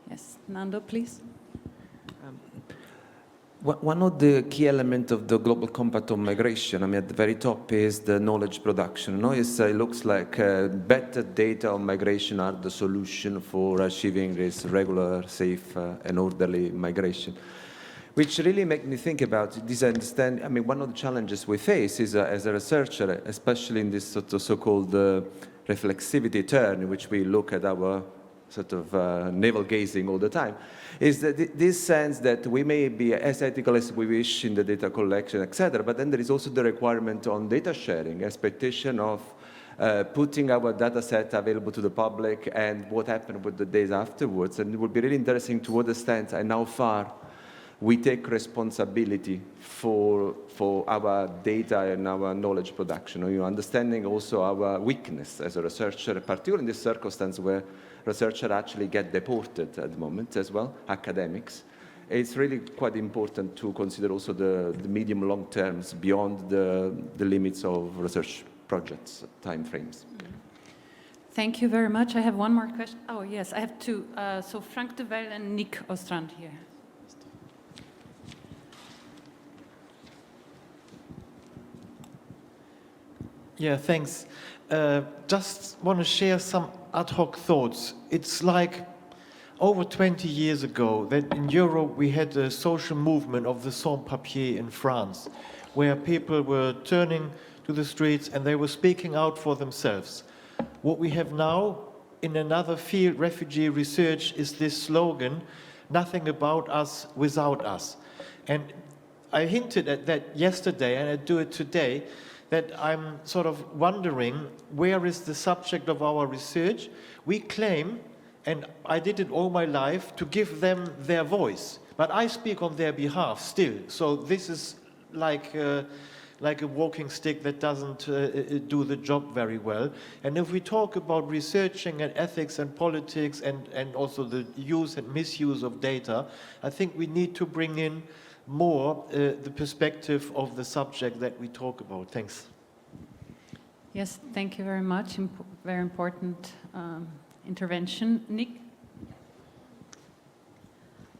Yes, Nando, please. One of the key elements of the Global Compact on Migration, I mean, at the very top is the knowledge production. No? It looks like better data on migration are the solution for achieving this regular, safe, and orderly migration. Which really make me think about this. I understand, I mean, one of the challenges we face is as a researcher, especially in this sort of so-called reflexivity turn, in which we look at our sort of navel gazing all the time, is that this sense that we may be as ethical as we wish in the data collection, etc., but then there is also the requirement on data sharing, expectation of putting our data set available to the public and what happened with the days afterwards. And it would be really interesting to understand and how far we take responsibility for our data and our knowledge production, or understanding also our weakness as a researcher, particularly in this circumstance where researchers actually get deported at the moment as well, academics. It's really quite important to consider also the medium long terms beyond the limits of research projects, time frames. Thank you very much. I have one more question. Oh, yes, I have two. So Frank de Wel and Nick Ostrand here. Yeah, thanks. Just want to share some ad hoc thoughts. It's like over 20 years ago that in Europe we had a social movement of the sans-papiers in France, where people were turning to the streets and they were speaking out for themselves. What we have now in another field, refugee research, is this slogan, nothing about us without us. And I hinted at that yesterday, and I do it today, that I'm sort of wondering, where is the subject of our research? We claim, and I did it all my life, to give them their voice. But I speak on their behalf still. So this is like a walking stick that doesn't do the job very well. And if we talk about researching and ethics and politics and also the use and misuse of data, I think we need to bring in more the perspective of the subject that we talk about. Thanks. Yes, thank you very much. Very important intervention. Nick?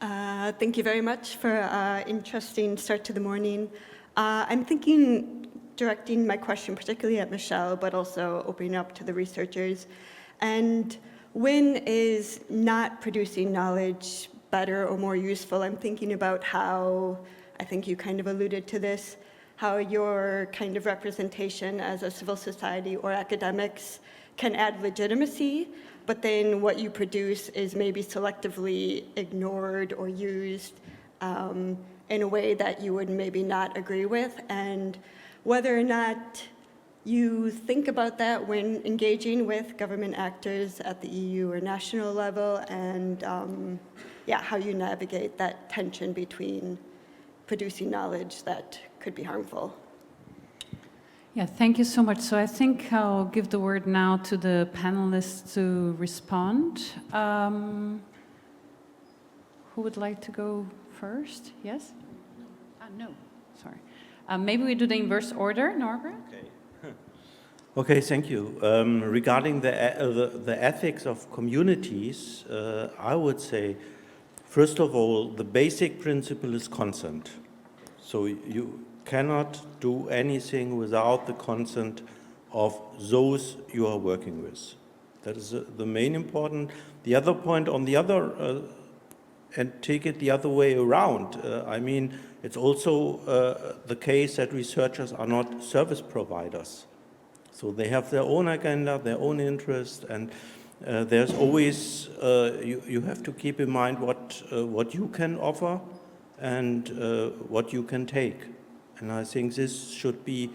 Thank you very much for an interesting start to the morning. I'm thinking, directing my question particularly at Michele, but also opening up to the researchers. And when is not producing knowledge better or more useful? I'm thinking about how, I think you kind of alluded to this, how your kind of representation as a civil society or academics can add legitimacy, but then what you produce is maybe selectively ignored or used in a way that you would maybe not agree with, and whether or not you think about that when engaging with government actors at the EU or national level, and how you navigate that tension between producing knowledge that could be harmful. Yeah, thank you so much. So I think I'll give the word now to the panelists to respond. Who would like to go first? Yes? No, sorry. Maybe we do the inverse order, Norbert? Okay. Okay, thank you. Regarding the ethics of communities, I would say, first of all, the basic principle is consent. So you cannot do anything without the consent of those you are working with. That is the main important. The other point on the other, and take it the other way around. I mean, it's also the case that researchers are not service providers. So they have their own agenda, their own interest, and there's always, you have to keep in mind what you can offer and what you can take. And I think this should be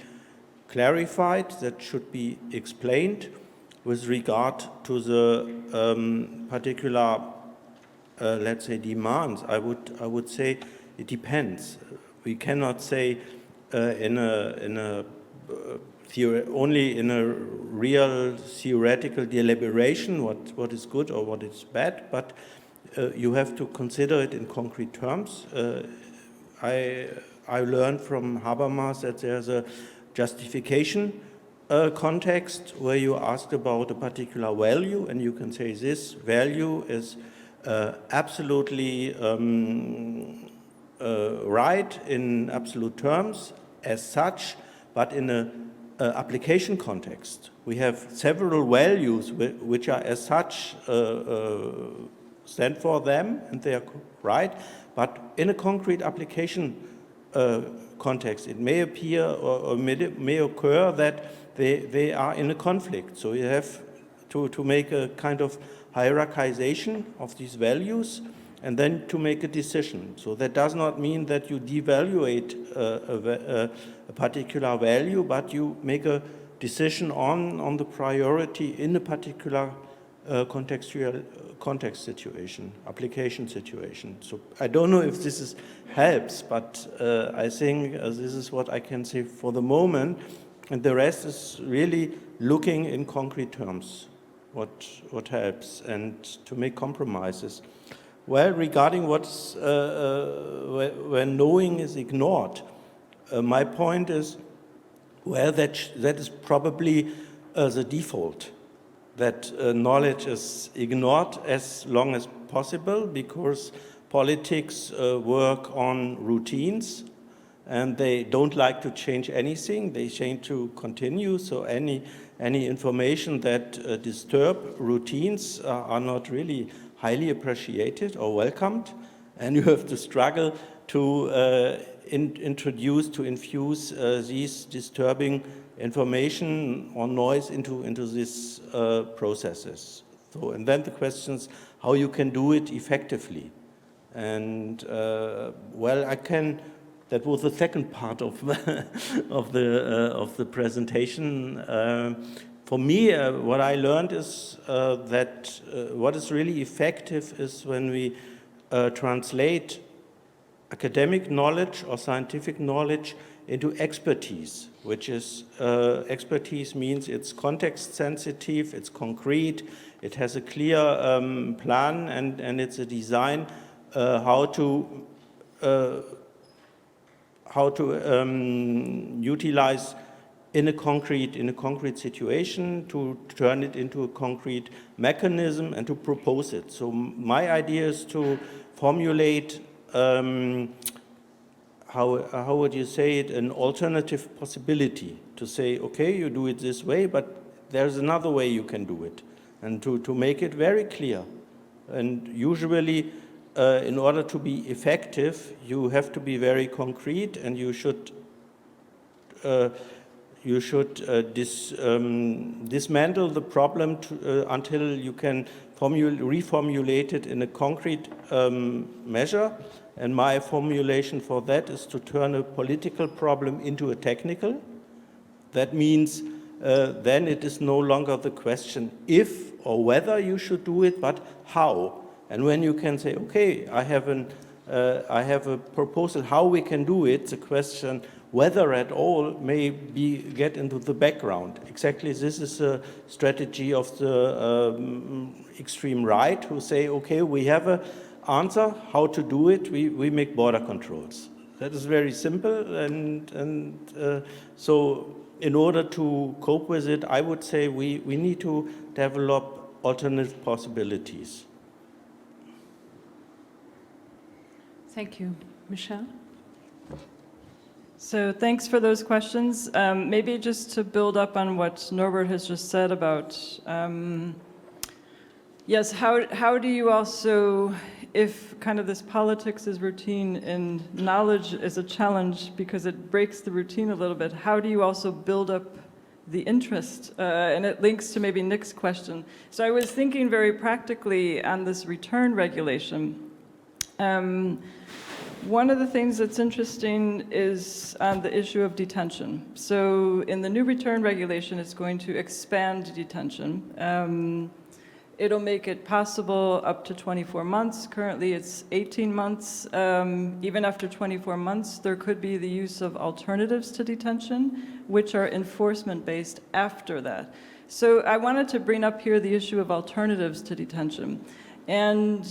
clarified, that should be explained with regard to the particular, let's say, demands. I would say it depends. We cannot say only in a real theoretical deliberation what is good or what is bad, but you have to consider it in concrete terms. I learned from Habermas that there's a justification context where you ask about a particular value, and you can say this value is absolutely right in absolute terms as such, but in an application context. We have several values which are as such stand for them, and they are right, but in a concrete application context, it may appear or may occur that they are in a conflict. So you have to make a kind of hierarchization of these values and then to make a decision. So that does not mean that you devaluate a particular value, but you make a decision on the priority in a particular context situation, application situation. So I don't know if this helps, but I think this is what I can say for the moment, and the rest is really looking in concrete terms, what helps, and to make compromises. Well, regarding what's when knowing is ignored, my point is, well, that is probably the default, that knowledge is ignored as long as possible because politics work on routines and they don't like to change anything. They change to continue. So any information that disturb routines are not really highly appreciated or welcomed, and you have to struggle to infuse these disturbing information or noise into these processes. So, and then the questions how you can do it effectively. And well, I can. That was the second part of the presentation. For me, what I learned is that what is really effective is when we translate academic knowledge or scientific knowledge into expertise, which is expertise means it's context sensitive, it's concrete, it has a clear plan, and it's a design how to utilize in a concrete situation, to turn it into a concrete mechanism and to propose it. So my idea is to formulate, how would you say it, an alternative possibility, to say, okay, you do it this way, but there's another way you can do it, and to make it very clear. And usually, in order to be effective, you have to be very concrete, and you should dismantle the problem until you can reformulate it in a concrete measure. And my formulation for that is to turn a political problem into a technical. That means then it is no longer the question if or whether you should do it, but how. And when you can say, okay, I have a proposal how we can do it, the question whether at all may get into the background. Exactly, this is a strategy of the extreme right, who say, okay, we have an answer how to do it, we make border controls. That is very simple, and so in order to cope with it, I would say we need to develop alternative possibilities. Thank you. Michele? So thanks for those questions. Maybe just to build up on what Norbert has just said about, yes, how do you also, if kind of this politics is routine and knowledge is a challenge because it breaks the routine a little bit, how do you also build up the interest, and it links to maybe Nick's question. So I was thinking very practically on this return regulation. One of the things that's interesting is on the issue of detention. So in the new return regulation, it's going to expand detention. It'll make it possible up to 24 months. Currently, it's 18 months. Even after 24 months, there could be the use of alternatives to detention, which are enforcement-based after that. So I wanted to bring up here the issue of alternatives to detention. And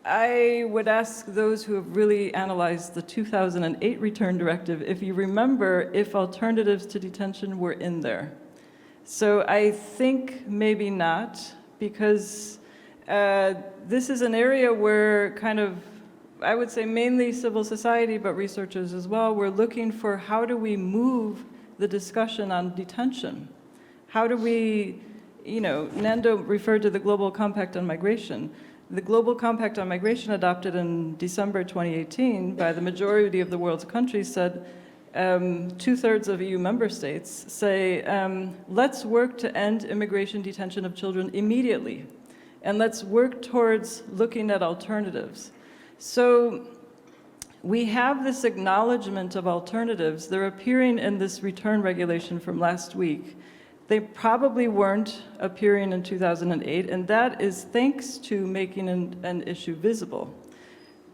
I would ask those who have really analyzed the 2008 Return Directive, if you remember, if alternatives to detention were in there. So I think maybe not, because this is an area where kind of, I would say mainly civil society, but researchers as well, we're looking for how do we move the discussion on detention? How do we, Nando referred to the Global Compact on Migration. The Global Compact on Migration, adopted in December 2018 by the majority of the world's countries, said 2/3 of EU member states say, let's work to end immigration detention of children immediately, and let's work towards looking at alternatives. So we have this acknowledgement of alternatives. They're appearing in this return regulation from last week. They probably weren't appearing in 2008, and that is thanks to making an issue visible.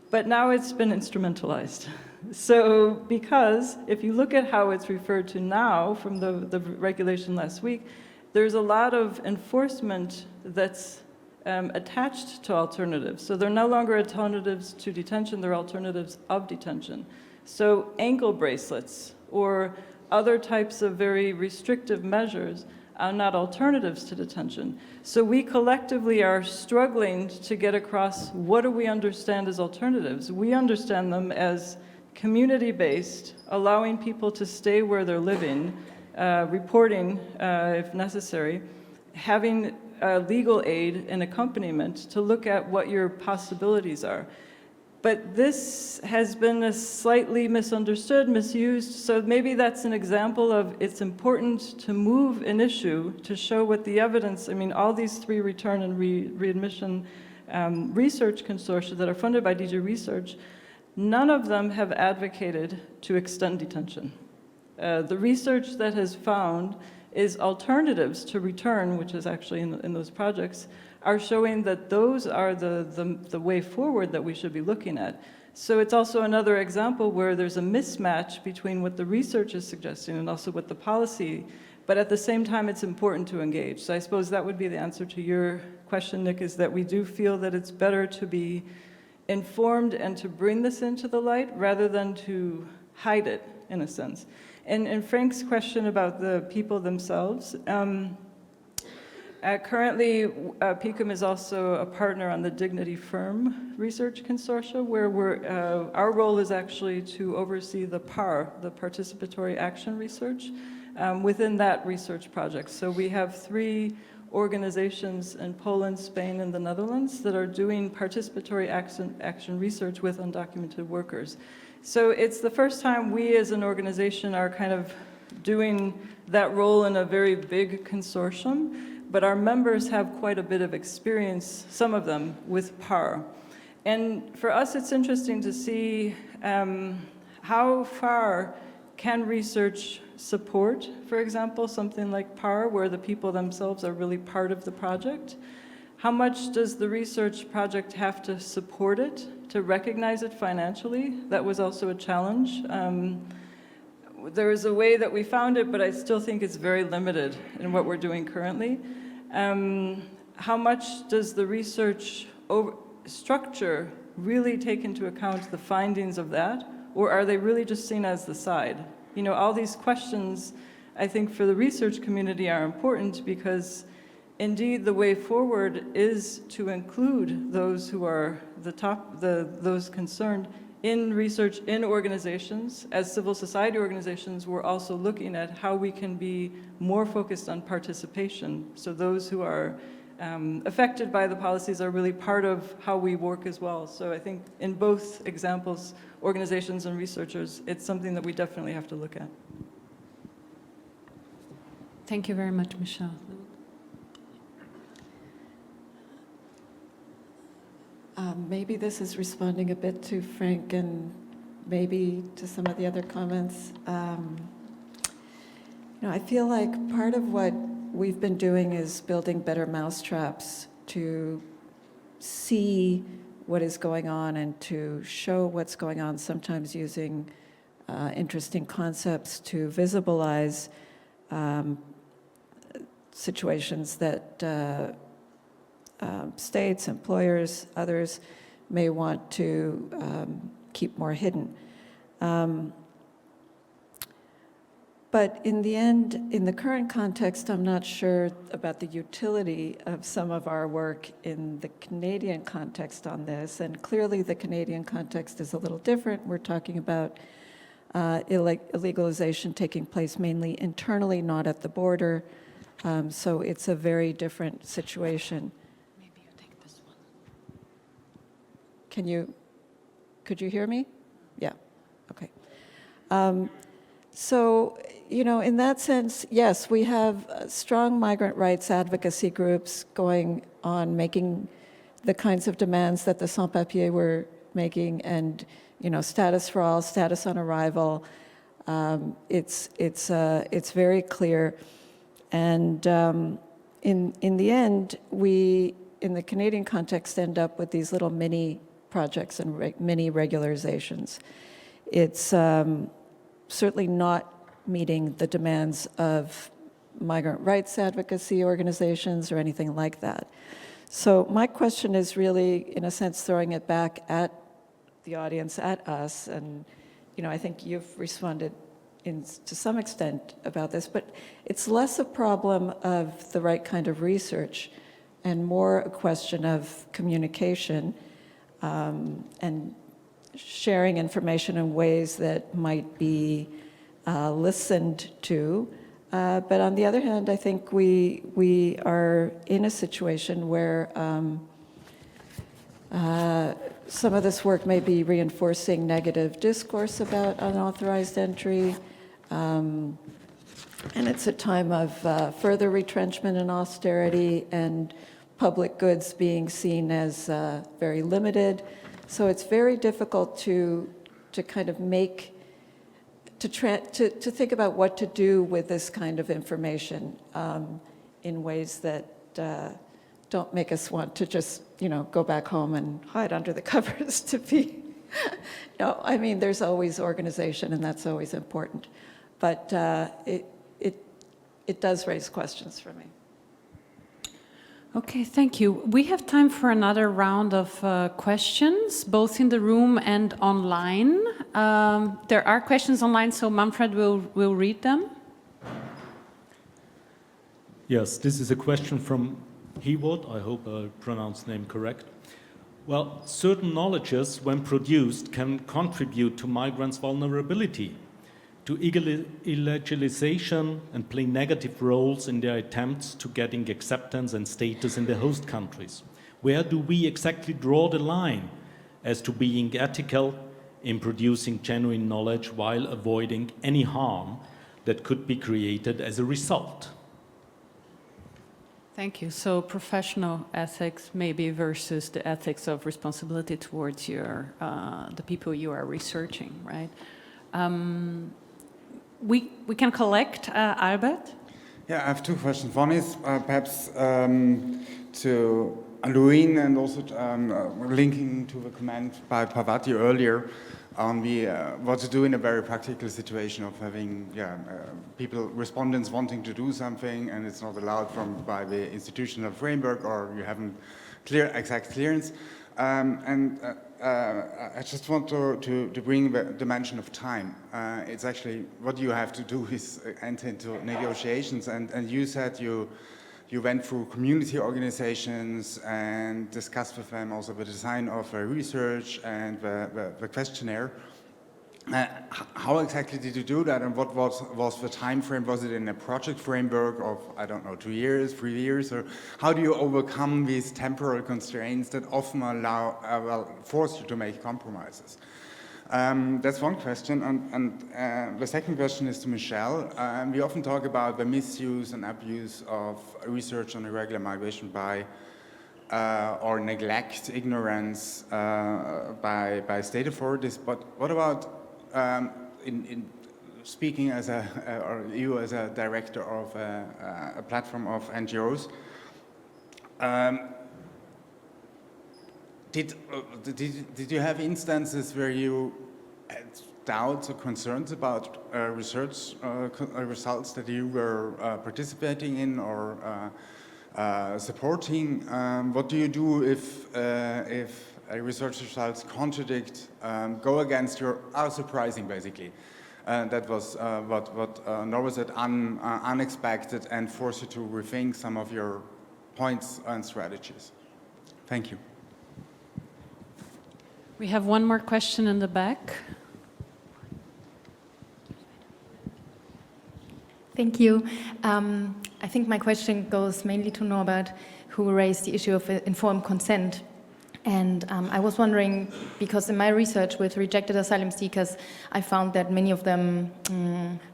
But now it's been instrumentalized. So because if you look at how it's referred to now from the regulation last week, there's a lot of enforcement that's attached to alternatives. So they're no longer alternatives to detention, they're alternatives of detention. So ankle bracelets or other types of very restrictive measures are not alternatives to detention. So we collectively are struggling to get across what do we understand as alternatives. We understand them as community-based, allowing people to stay where they're living, reporting if necessary, having legal aid and accompaniment to look at what your possibilities are. But this has been slightly misunderstood, misused, so maybe that's an example of it's important to move an issue to show what the evidence, all these 3 return and readmission research consortia that are funded by DG Research, none of them have advocated to extend detention. The research that has found is alternatives to return, which is actually in those projects, are showing that those are the way forward that we should be looking at. So it's also another example where there's a mismatch between what the research is suggesting and also what the policy, but at the same time it's important to engage. So I suppose that would be the answer to your question, Nick, is that we do feel that it's better to be informed and to bring this into the light rather than to hide it, in a sense. And Frank's question about the people themselves, currently, PICUM is also a partner on the Dignity Firm Research Consortia, where our role is actually to oversee the PAR, the Participatory Action Research, within that research project. So we have 3 organizations in Poland, Spain, and the Netherlands that are doing participatory action research with undocumented workers. So it's the first time we as an organization are kind of doing that role in a very big consortium. But our members have quite a bit of experience, some of them, with PAR. And for us, it's interesting to see how far can research support, for example, something like PAR, where the people themselves are really part of the project. How much does the research project have to support it, to recognize it financially? That was also a challenge. There is a way that we found it, but I still think it's very limited in what we're doing currently. How much does the research structure really take into account the findings of that, or are they really just seen as the side? All these questions, I think, for the research community are important because, indeed, the way forward is to include those who are those concerned in research in organizations. As civil society organizations, we're also looking at how we can be more focused on participation. So those who are affected by the policies are really part of how we work as well. So I think in both examples, organizations and researchers, it's something that we definitely have to look at. Thank you very much, Michele. Maybe this is responding a bit to Frank and maybe to some of the other comments. I feel like part of what we've been doing is building better mousetraps to see what is going on and to show what's going on, sometimes using interesting concepts to visibilize situations that states, employers, others may want to keep more hidden. But in the end, in the current context, I'm not sure about the utility of some of our work in the Canadian context on this. And clearly the Canadian context is a little different. We're talking about illegalization taking place mainly internally, not at the border. So it's a very different situation. Maybe you take this one. Could you hear me? Yeah, okay. So, in that sense, yes, we have strong migrant rights advocacy groups going on making the kinds of demands that the sans-papiers were making, and, status for all, status on arrival. It's very clear. And in the end, we, in the Canadian context, end up with these little mini projects and mini regularizations. It's certainly not meeting the demands of migrant rights advocacy organizations or anything like that. So my question is really, in a sense, throwing it back at the audience, at us, and I think you've responded to some extent about this, but it's less a problem of the right kind of research and more a question of communication and sharing information in ways that might be listened to. But on the other hand, I think we are in a situation where some of this work may be reinforcing negative discourse about unauthorized entry. And it's a time of further retrenchment and austerity and public goods being seen as very limited. So it's very difficult to kind of to think about what to do with this kind of information in ways that don't make us want to just, go back home and hide under the covers to be. No, I mean, there's always organization, and that's always important. But it does raise questions for me. Okay, thank you. We have time for another round of questions, both in the room and online. There are questions online, so Manfred will read them. Yes, this is a question from Heward. I hope I pronounced the name correct. Well, certain knowledges, when produced, can contribute to migrants' vulnerability, to illegalization, and play negative roles in their attempts to getting acceptance and status in the host countries. Where do we exactly draw the line as to being ethical in producing genuine knowledge while avoiding any harm that could be created as a result? Thank you. So professional ethics maybe versus the ethics of responsibility towards the people you are researching, right? We can collect, Albert? Yeah, I have two questions. One is perhaps to Luin and also linking to the comment by Parvati earlier on what to do in a very practical situation of having respondents wanting to do something and it's not allowed by the institutional framework, or you haven't exact clearance. I just want to bring the dimension of time. It's actually what you have to do is enter into negotiations, and you said you went through community organizations and discussed with them also the design of research and the questionnaire. How exactly did you do that, and what was the time frame? Was it in a project framework of, I don't know, 2 years, 3 years, or how do you overcome these temporal constraints that often force you to make compromises? That's one question, and the second question is to Michele. We often talk about the misuse and abuse of research on irregular migration by, or neglect, ignorance by state authorities. But what about in speaking as or you as a director of a platform of NGOs? Did you have instances where you had doubts or concerns about research results that you were participating in or supporting? What do you do if a research results contradict, go against your, surprising basically? That was what Norbert said, unexpected, and force you to rethink some of your points and strategies. Thank you. We have one more question in the back. Thank you. I think my question goes mainly to Norbert, who raised the issue of informed consent. And I was wondering, because in my research with rejected asylum seekers, I found that many of them,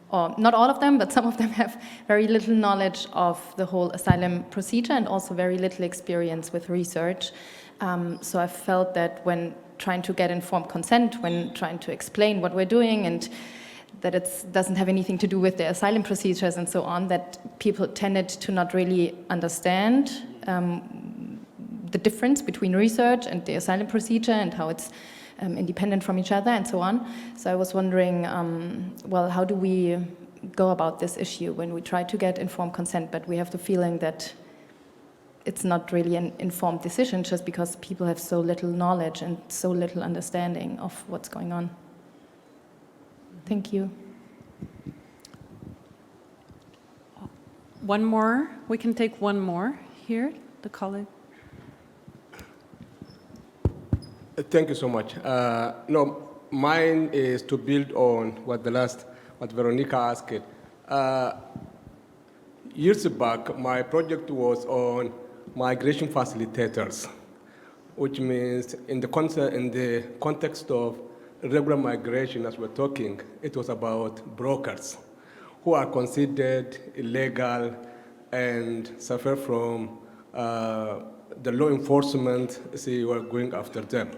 or not all of them, but some of them have very little knowledge of the whole asylum procedure and also very little experience with research. So I felt that when trying to get informed consent, when trying to explain what we're doing and that it doesn't have anything to do with the asylum procedures and so on, that people tended to not really understand the difference between research and the asylum procedure and how it's independent from each other and so on. So I was wondering, well, how do we go about this issue when we try to get informed consent, but we have the feeling that it's not really an informed decision just because people have so little knowledge and so little understanding of what's going on. Thank you. One more. We can take one more here, the colleague. Thank you so much. No, mine is to build on what Veronica asked. Years back, my project was on migration facilitators, which means in the context of irregular migration, as we're talking, it was about brokers who are considered illegal and suffer from the law enforcement, we're going after them.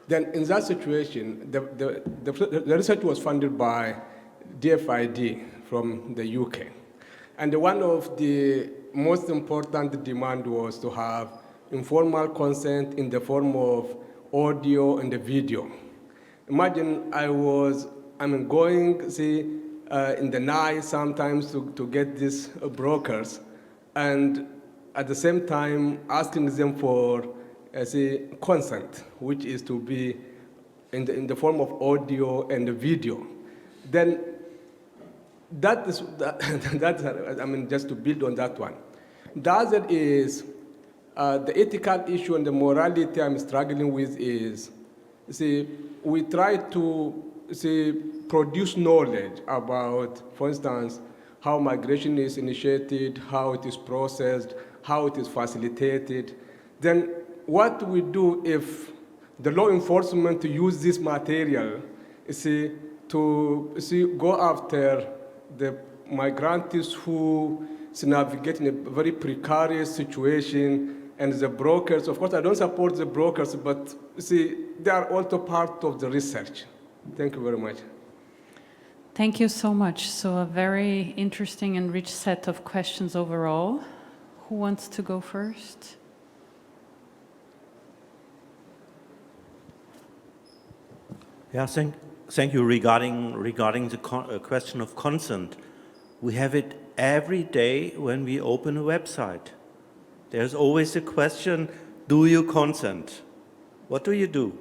Then in that situation, the research was funded by DFID from the UK. And one of the most important demand was to have informal consent in the form of audio and video. Imagine going, in the night sometimes to get these brokers, and at the same time asking them for consent, which is to be in the form of audio and video. Then that's just to build on that one. The other is the ethical issue and the morality I'm struggling with is, we try to produce knowledge about, for instance, how migration is initiated, how it is processed, how it is facilitated. Then what we do if the law enforcement use this material, to go after the migrants who navigate in a very precarious situation, and the brokers. Of course, I don't support the brokers, but they are also part of the research. Thank you very much. Thank you so much. So a very interesting and rich set of questions overall. Who wants to go first? Yeah, thank you. Regarding the question of consent, we have it every day when we open a website. There's always a question, do you consent? What do you do?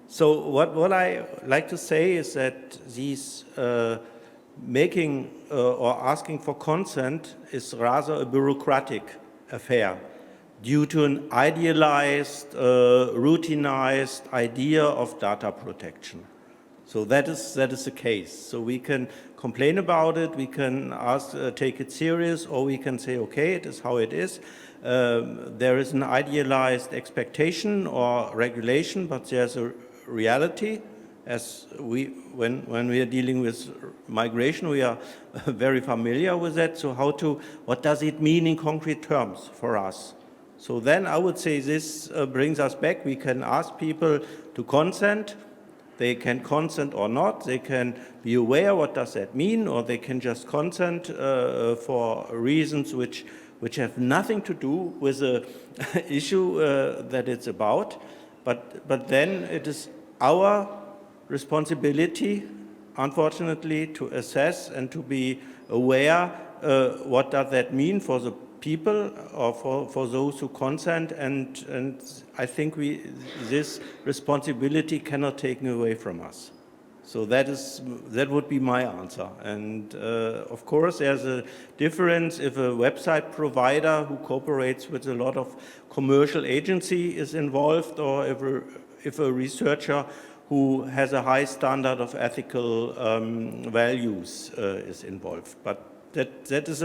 So what I like to say is that these making or asking for consent is rather a bureaucratic affair due to an idealized, routinized idea of data protection. So that is the case. So we can complain about it, we can take it serious, or we can say, okay, it is how it is. There is an idealized expectation or regulation, but there's a reality. As when we are dealing with migration, we are very familiar with that. So what does it mean in concrete terms for us? So then I would say this brings us back. We can ask people to consent. They can consent or not. They can be aware what does that mean, or they can just consent for reasons which have nothing to do with the issue that it's about. But then it is our responsibility, unfortunately, to assess and to be aware what does that mean for the people or for those who consent, and I think this responsibility cannot take away from us. So that would be my answer. And of course, there's a difference if a website provider who cooperates with a lot of commercial agency is involved, or if a researcher who has a high standard of ethical values is involved. But that is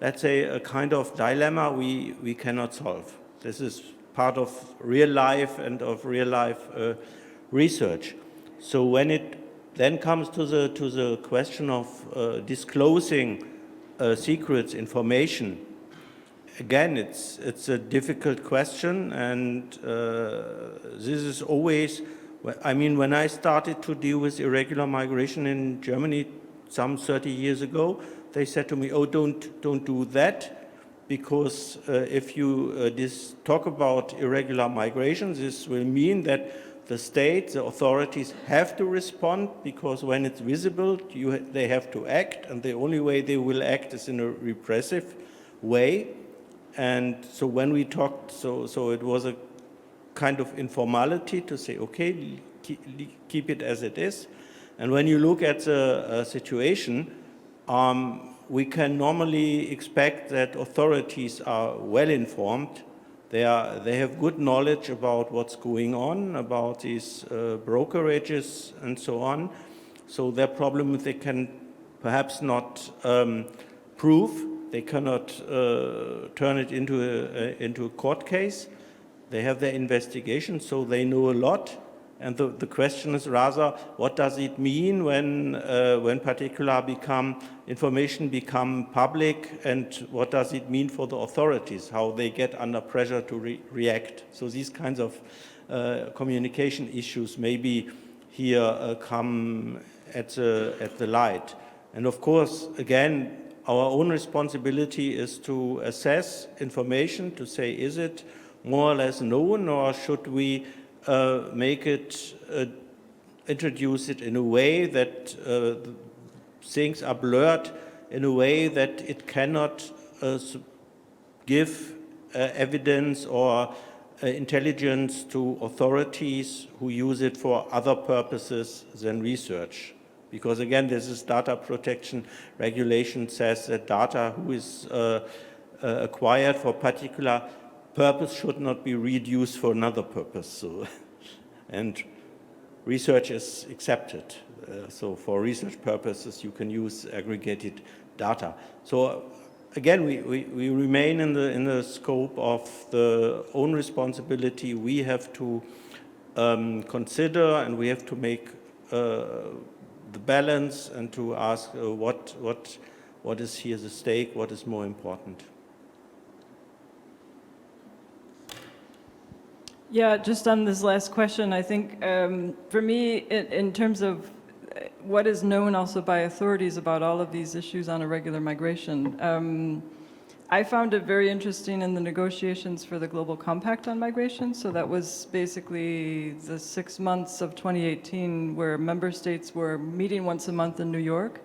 let's say, a kind of dilemma we cannot solve. This is part of real life and of real life research. So when it then comes to the question of disclosing secrets, information, again, it's a difficult question, and this is always, I mean, when I started to deal with irregular migration in Germany some 30 years ago, they said to me, oh, don't do that, because if you talk about irregular migration, this will mean that the state, the authorities have to respond, because when it's visible, they have to act, and the only way they will act is in a repressive way. And so when we talked, so it was a kind of informality to say, okay, keep it as it is. And when you look at the situation, we can normally expect that authorities are well informed. They have good knowledge about what's going on, about these brokerages and so on. So their problem is they can perhaps not prove. They cannot turn it into a court case. They have their investigation, so they know a lot. And the question is rather, what does it mean when particular information become public, and what does it mean for the authorities, how they get under pressure to react? So these kinds of communication issues maybe here come at the light. And of course, again, our own responsibility is to assess information, to say, is it more or less known, or should we introduce it in a way that things are blurred, in a way that it cannot give evidence or intelligence to authorities who use it for other purposes than research. Because again, this is data protection regulation says that data who is acquired for particular purpose should not be reused for another purpose. So, and research is accepted. So for research purposes, you can use aggregated data. So again, we remain in the scope of the own responsibility. We have to consider, and we have to make the balance, and to ask what is here the stake, what is more important. Yeah, just on this last question, I think for me, in terms of what is known also by authorities about all of these issues on irregular migration, I found it very interesting in the negotiations for the Global Compact on Migration. So that was basically the 6 months of 2018 where member states were meeting once a month in New York.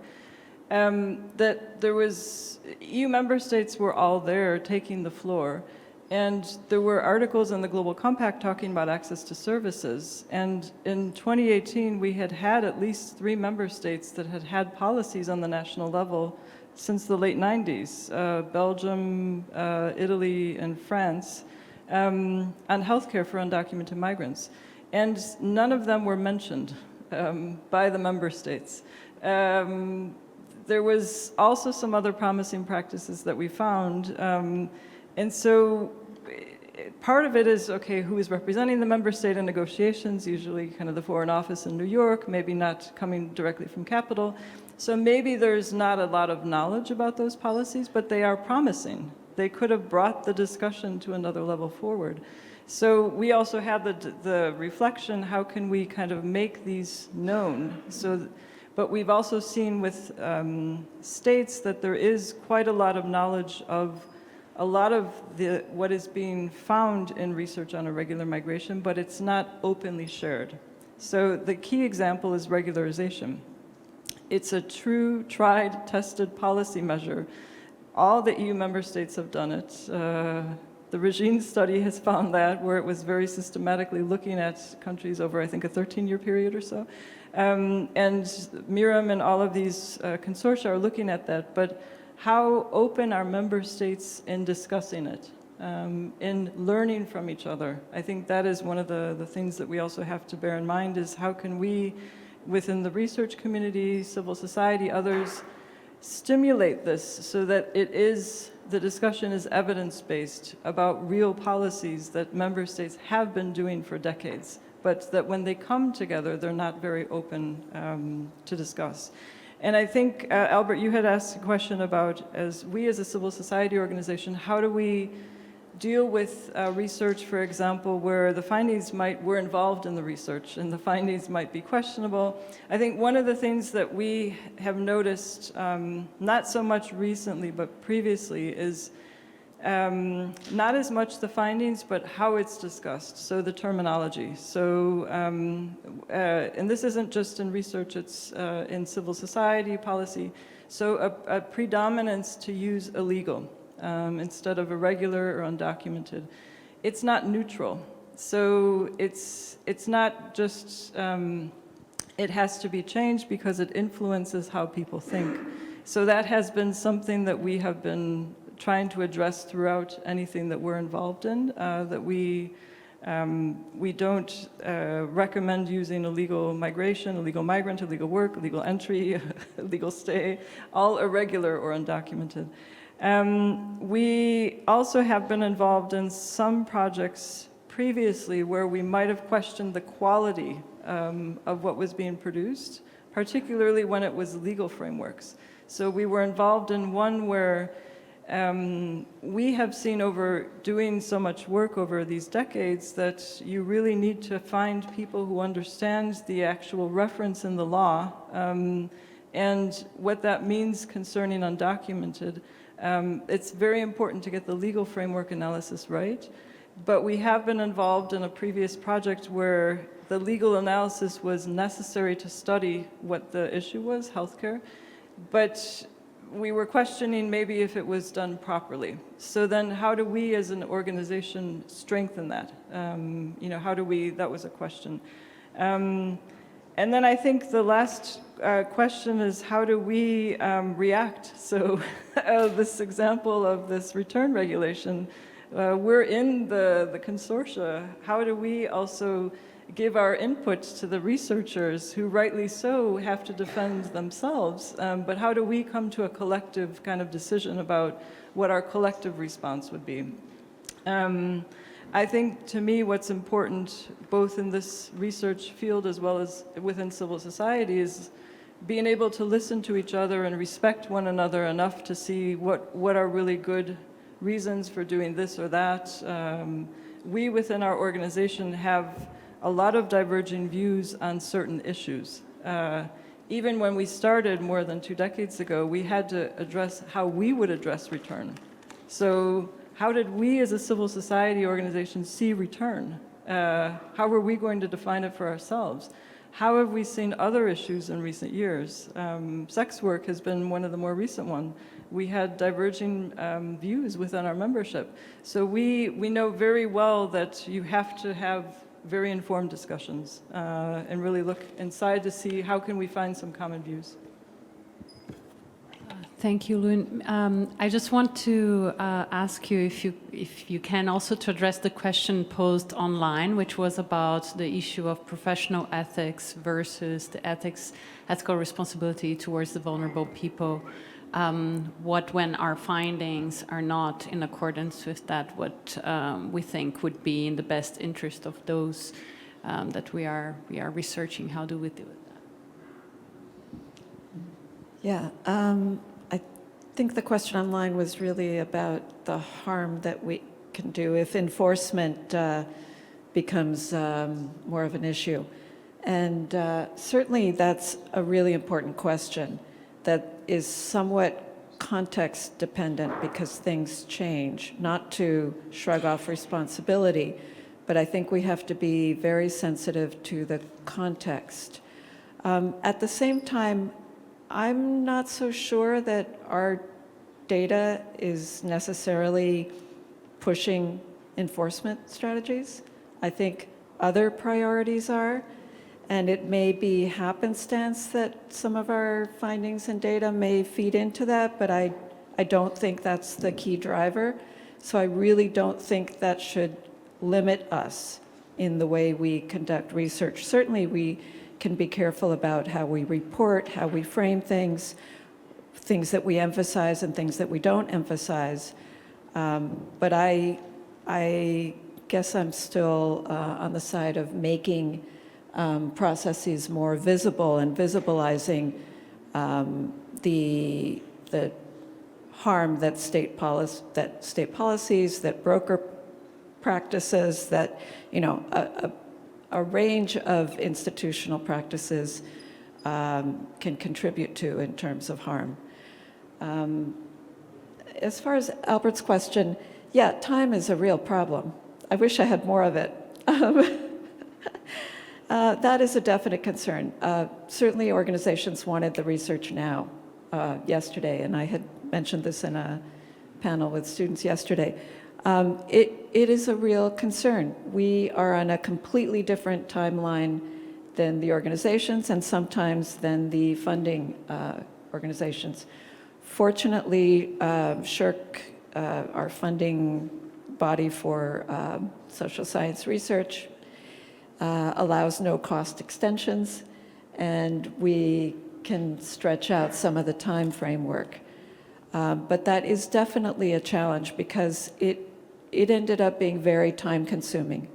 That there was, EU member states were all there taking the floor. And there were articles in the Global Compact talking about access to services. And in 2018, we had at least 3 member states that had policies on the national level since the late 90s, Belgium, Italy, and France, on healthcare for undocumented migrants. And none of them were mentioned by the member states. There was also some other promising practices that we found. And so part of it is, okay, who is representing the member state in negotiations, usually kind of the Foreign Office in New York, maybe not coming directly from capital. So maybe there's not a lot of knowledge about those policies, but they are promising. They could have brought the discussion to another level forward. So we also have the reflection, how can we kind of make these known? But we've also seen with states that there is quite a lot of knowledge of a lot of what is being found in research on irregular migration, but it's not openly shared. So the key example is regularization. It's a true, tried, tested policy measure. All the EU member states have done it. The Regine study has found that, where it was very systematically looking at countries over, I think, a 13-year period or so. And MIRAM and all of these consortia are looking at that. But how open are member states in discussing it, in learning from each other? I think that is one of the things that we also have to bear in mind, is how can we, within the research community, civil society, others, stimulate this so that the discussion is evidence-based about real policies that member states have been doing for decades, but that when they come together, they're not very open to discuss. And I think, Albert, you had asked a question about, as a civil society organization, how do we deal with research, for example, where the findings we're involved in the research and the findings might be questionable. I think one of the things that we have noticed, not so much recently, but previously, is not as much the findings, but how it's discussed, so the terminology. So, and this isn't just in research, it's in civil society, policy. So a predominance to use illegal instead of irregular or undocumented. It's not neutral. So it's not just, it has to be changed because it influences how people think. So that has been something that we have been trying to address throughout anything that we're involved in, that we don't recommend using illegal migration, illegal migrant, illegal work, illegal entry, illegal stay, all irregular or undocumented. We also have been involved in some projects previously where we might have questioned the quality of what was being produced, particularly when it was legal frameworks. So we were involved in one where we have seen, over doing so much work over these decades, that you really need to find people who understand the actual reference in the law and what that means concerning undocumented. It's very important to get the legal framework analysis right, but we have been involved in a previous project where the legal analysis was necessary to study what the issue was, healthcare, but we were questioning maybe if it was done properly. So then how do we as an organization strengthen that? How do we, that was a question. And then I think the last question is, how do we react? So this example of this return regulation, we're in the consortia. How do we also give our input to the researchers who rightly so have to defend themselves, but how do we come to a collective kind of decision about what our collective response would be? I think, to me, what's important, both in this research field as well as within civil society, is being able to listen to each other and respect one another enough to see what are really good reasons for doing this or that. We, within our organization, have a lot of diverging views on certain issues. Even when we started more than 2 decades ago, we had to address how we would address return. So how did we as a civil society organization see return? How were we going to define it for ourselves? How have we seen other issues in recent years? Sex work has been one of the more recent ones. We had diverging views within our membership. So we know very well that you have to have very informed discussions and really look inside to see how can we find some common views. Thank you, Luin. I just want to ask you if you can also to address the question posed online, which was about the issue of professional ethics versus the ethical responsibility towards the vulnerable people. what when our findings are not in accordance with that, what we think would be in the best interest of those that we are researching. How do we do with that? Yeah, I think the question online was really about the harm that we can do if enforcement becomes more of an issue. And certainly that's a really important question that is somewhat context dependent because things change, not to shrug off responsibility, but I think we have to be very sensitive to the context. At the same time, I'm not so sure that our data is necessarily pushing enforcement strategies. I think other priorities are, and it may be happenstance that some of our findings and data may feed into that, but I don't think that's the key driver. So I really don't think that should limit us in the way we conduct research. Certainly we can be careful about how we report, how we frame things, things that we emphasize and things that we don't emphasize. But I guess I'm still on the side of making processes more visible and visibilizing the harm that state policies, that broker practices, that a range of institutional practices can contribute to in terms of harm. As far as Albert's question, yeah, time is a real problem. I wish I had more of it. That is a definite concern. Certainly organizations wanted the research now, yesterday, and I had mentioned this in a panel with students yesterday. It is a real concern. We are on a completely different timeline than the organizations and sometimes than the funding organizations. Fortunately, SSHRC, our funding body for social science research, allows no-cost extensions, and we can stretch out some of the time framework. But that is definitely a challenge because it ended up being very time-consuming.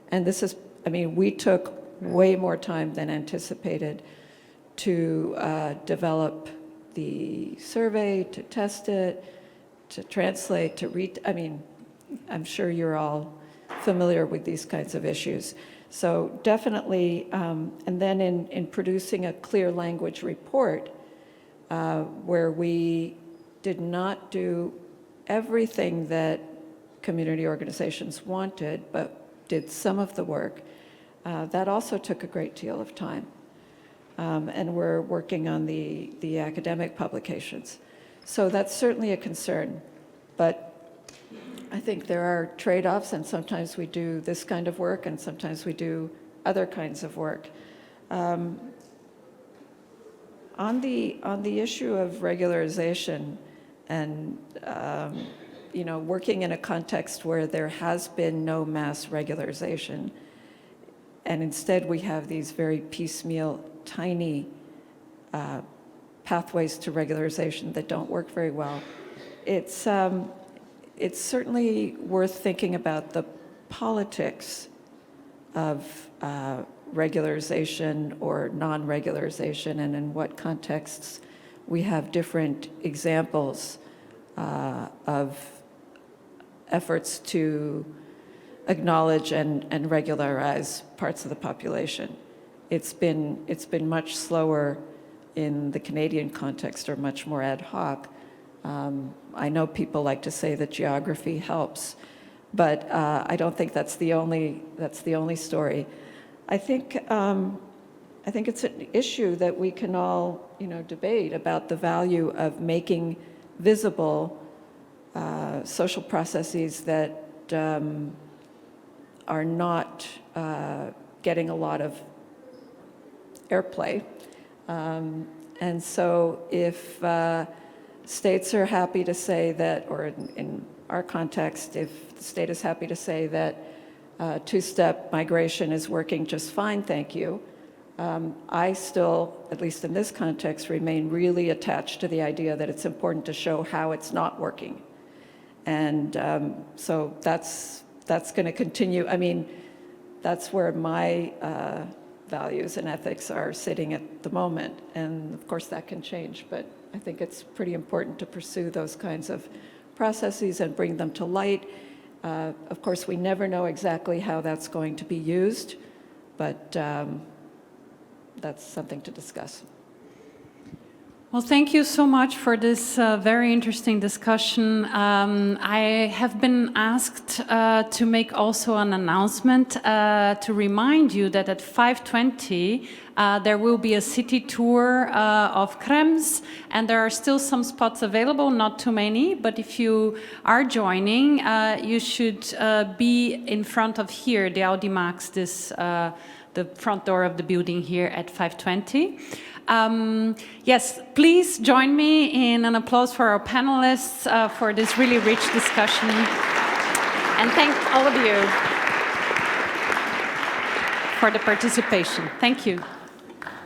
And this is, we took way more time than anticipated to develop the survey, to test it, to translate, to read. I'm sure you're all familiar with these kinds of issues. So definitely, and then in producing a clear language report where we did not do everything that community organizations wanted, but did some of the work, that also took a great deal of time. And we're working on the academic publications. So that's certainly a concern, but I think there are trade-offs, and sometimes we do this kind of work, and sometimes we do other kinds of work. On the issue of regularization and working in a context where there has been no mass regularization, and instead we have these very piecemeal, tiny pathways to regularization that don't work very well. It's certainly worth thinking about the politics of regularization or non-regularization, and in what contexts we have different examples of efforts to acknowledge and regularize parts of the population. It's been much slower in the Canadian context, or much more ad hoc. I know people like to say that geography helps, but I don't think that's the only story. I think it's an issue that we can all debate about the value of making visible social processes that are not getting a lot of airplay. And so if states are happy to say that, or in our context, if the state is happy to say that two-step migration is working just fine, thank you, I still, at least in this context, remain really attached to the idea that it's important to show how it's not working. And so that's going to continue. I mean, that's where my values and ethics are sitting at the moment. And of course that can change, but I think it's pretty important to pursue those kinds of processes and bring them to light. Of course, we never know exactly how that's going to be used, but that's something to discuss. Well, thank you so much for this very interesting discussion. I have been asked to make also an announcement to remind you that at 5:20 there will be a city tour of Krems, and there are still some spots available, not too many, but if you are joining, you should be in front of here, the Audimax, the front door of the building here at 5:20. Yes, please join me in an applause for our panelists for this really rich discussion. And thank all of you for the participation. Thank you.